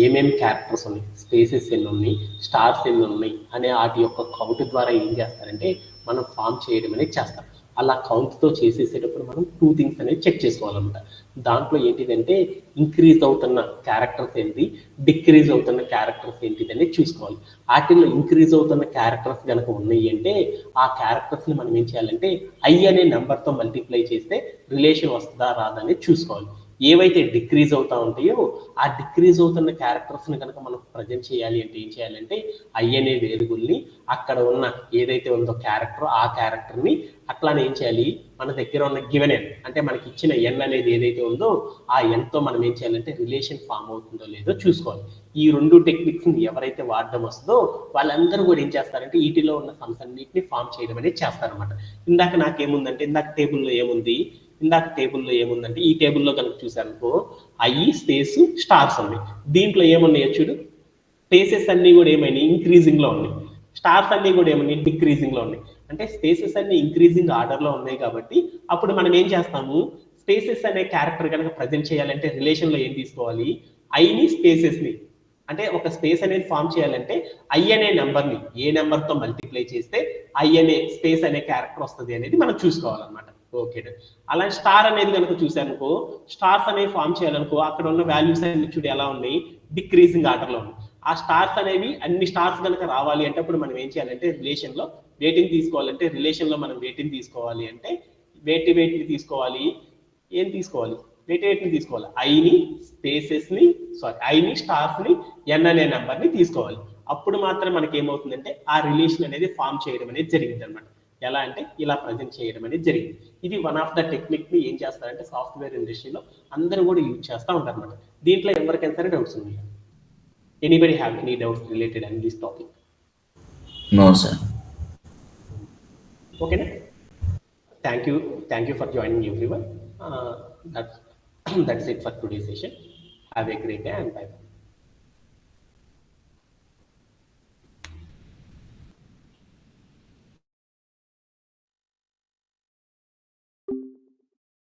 ఏమేమి క్యారెక్టర్స్ ఉన్నాయి, స్పేసెస్ ఎన్ని ఉన్నాయి, స్టార్స్ ఎన్ని ఉన్నాయి అనే వాటి యొక్క కౌంట్ ద్వారా ఏం చేస్తారంటే మనం ఫామ్ చేయడం అనేది చేస్తాం. అలా కౌంట్తో చేసేసేటప్పుడు మనం 2 థింగ్స్ అనేది చెక్ చేసుకోవాలన్నమాట. దాంట్లో ఏంటిదంటే ఇంక్రీజ్ అవుతున్న క్యారెక్టర్స్ ఏంటి, డిక్రీజ్ అవుతున్న క్యారెక్టర్స్ ఏంటిది అనేది చూసుకోవాలి. వాటిల్లో ఇంక్రీజ్ అవుతున్న క్యారెక్టర్స్ కనుక ఉన్నాయి అంటే ఆ క్యారెక్టర్స్ని మనం ఏం చేయాలంటే ఐ అనే నెంబర్తో మల్టిప్లై చేస్తే రిలేషన్ వస్తుందా రాదా అనేది చూసుకోవాలి. ఏవైతే డిక్రీజ్ అవుతూ ఉంటాయో ఆ డిక్రీజ్ అవుతున్న క్యారెక్టర్స్ని కనుక మనం ప్రజెంట్ చేయాలి అంటే ఏం చేయాలంటే ఐ అనే వేరియబుల్ని అక్కడ ఉన్న ఏదైతే ఉందో క్యారెక్టర్ ఆ క్యారెక్టర్ని అట్లానే ఏం చేయాలి, మన దగ్గర ఉన్న గివెన్ ఎన్ అంటే మనకి ఇచ్చిన ఎన్ అనేది ఏదైతే ఉందో ఆ ఎన్తో మనం ఏం చేయాలంటే రిలేషన్ ఫామ్ అవుతుందో లేదో చూసుకోవాలి. ఈ 2 టెక్నిక్స్ని ఎవరైతే వాడడం వస్తుందో వాళ్ళందరూ కూడా ఏం చేస్తారంటే వీటిలో ఉన్న సమ్స్ అన్నిటిని ఫామ్ చేయడం అనేది చేస్తారనమాట. ఇందాక నాకేముందంటే టేబుల్లో ఏముందంటే ఈ టేబుల్లో కనుక చూసానుకో ఐ స్పేస్ స్టార్స్ ఉన్నాయి. దీంట్లో ఏమున్నాయో చూడు, స్పేసెస్ అన్నీ కూడా ఏమైనా ఇంక్రీజింగ్ లో ఉన్నాయి, స్టార్స్ అన్నీ కూడా ఏమైనా డిక్రీజింగ్ లో ఉన్నాయి. అంటే స్పేసెస్ అన్ని ఇంక్రీజింగ్ ఆర్డర్ లో ఉన్నాయి కాబట్టి అప్పుడు మనం ఏం చేస్తాము, స్పేసెస్ అనే క్యారెక్టర్ కనుక ప్రజెంట్ చేయాలంటే రిలేషన్ లో ఏం తీసుకోవాలి, ఐని స్పేసెస్ ని అంటే ఒక స్పేస్ అనేది ఫామ్ చేయాలంటే ఐ అనే నెంబర్ని ఏ నెంబర్తో మల్టిప్లై చేస్తే ఐ అనే స్పేస్ అనే క్యారెక్టర్ వస్తుంది అనేది మనం చూసుకోవాలన్నమాట. ఓకే, అలా స్టార్ అనేది కనుక చూసానుకో, స్టార్స్ అనేవి ఫామ్ చేయాలనుకో అక్కడ ఉన్న వాల్యూస్ అన్ని చూడు ఎలా ఉన్నాయి, డిక్రీజింగ్ ఆర్డర్ లో ఉన్నాయి. ఆ స్టార్స్ అనేవి అన్ని స్టార్స్ కనుక రావాలి అంటే అప్పుడు మనం ఏం చేయాలంటే రిలేషన్ లో వెయిటింగ్ తీసుకోవాలంటే రిలేషన్ లో మనం వెయిటింగ్ తీసుకోవాలి అంటే వెయిట్ని తీసుకోవాలి, ఏం తీసుకోవాలి, వెయిట్ని తీసుకోవాలి, ఐని స్టార్స్ ని ఎన్ అనే నెంబర్ ని తీసుకోవాలి. అప్పుడు మాత్రం మనకి ఏమవుతుందంటే ఆ రిలేషన్ అనేది ఫామ్ చేయడం అనేది జరిగింది అనమాట. ఎలా అంటే ఇలా ప్రజెంట్ చేయడం అనేది జరిగింది. ఇది వన్ ఆఫ్ ద టెక్నిక్ ని ఏం చేస్తారంటే సాఫ్ట్వేర్ ఇండస్ట్రీలో అందరూ కూడా యూజ్ చేస్తూ ఉంటారు అనమాట. దీంట్లో ఎవరికైనా సరే డౌట్స్ ఉన్నాయి? Anybody have any doubts related and this topic? No sir. ఓకేనా, thank you for joining everyone. That's it for today's session. Have a great day and bye.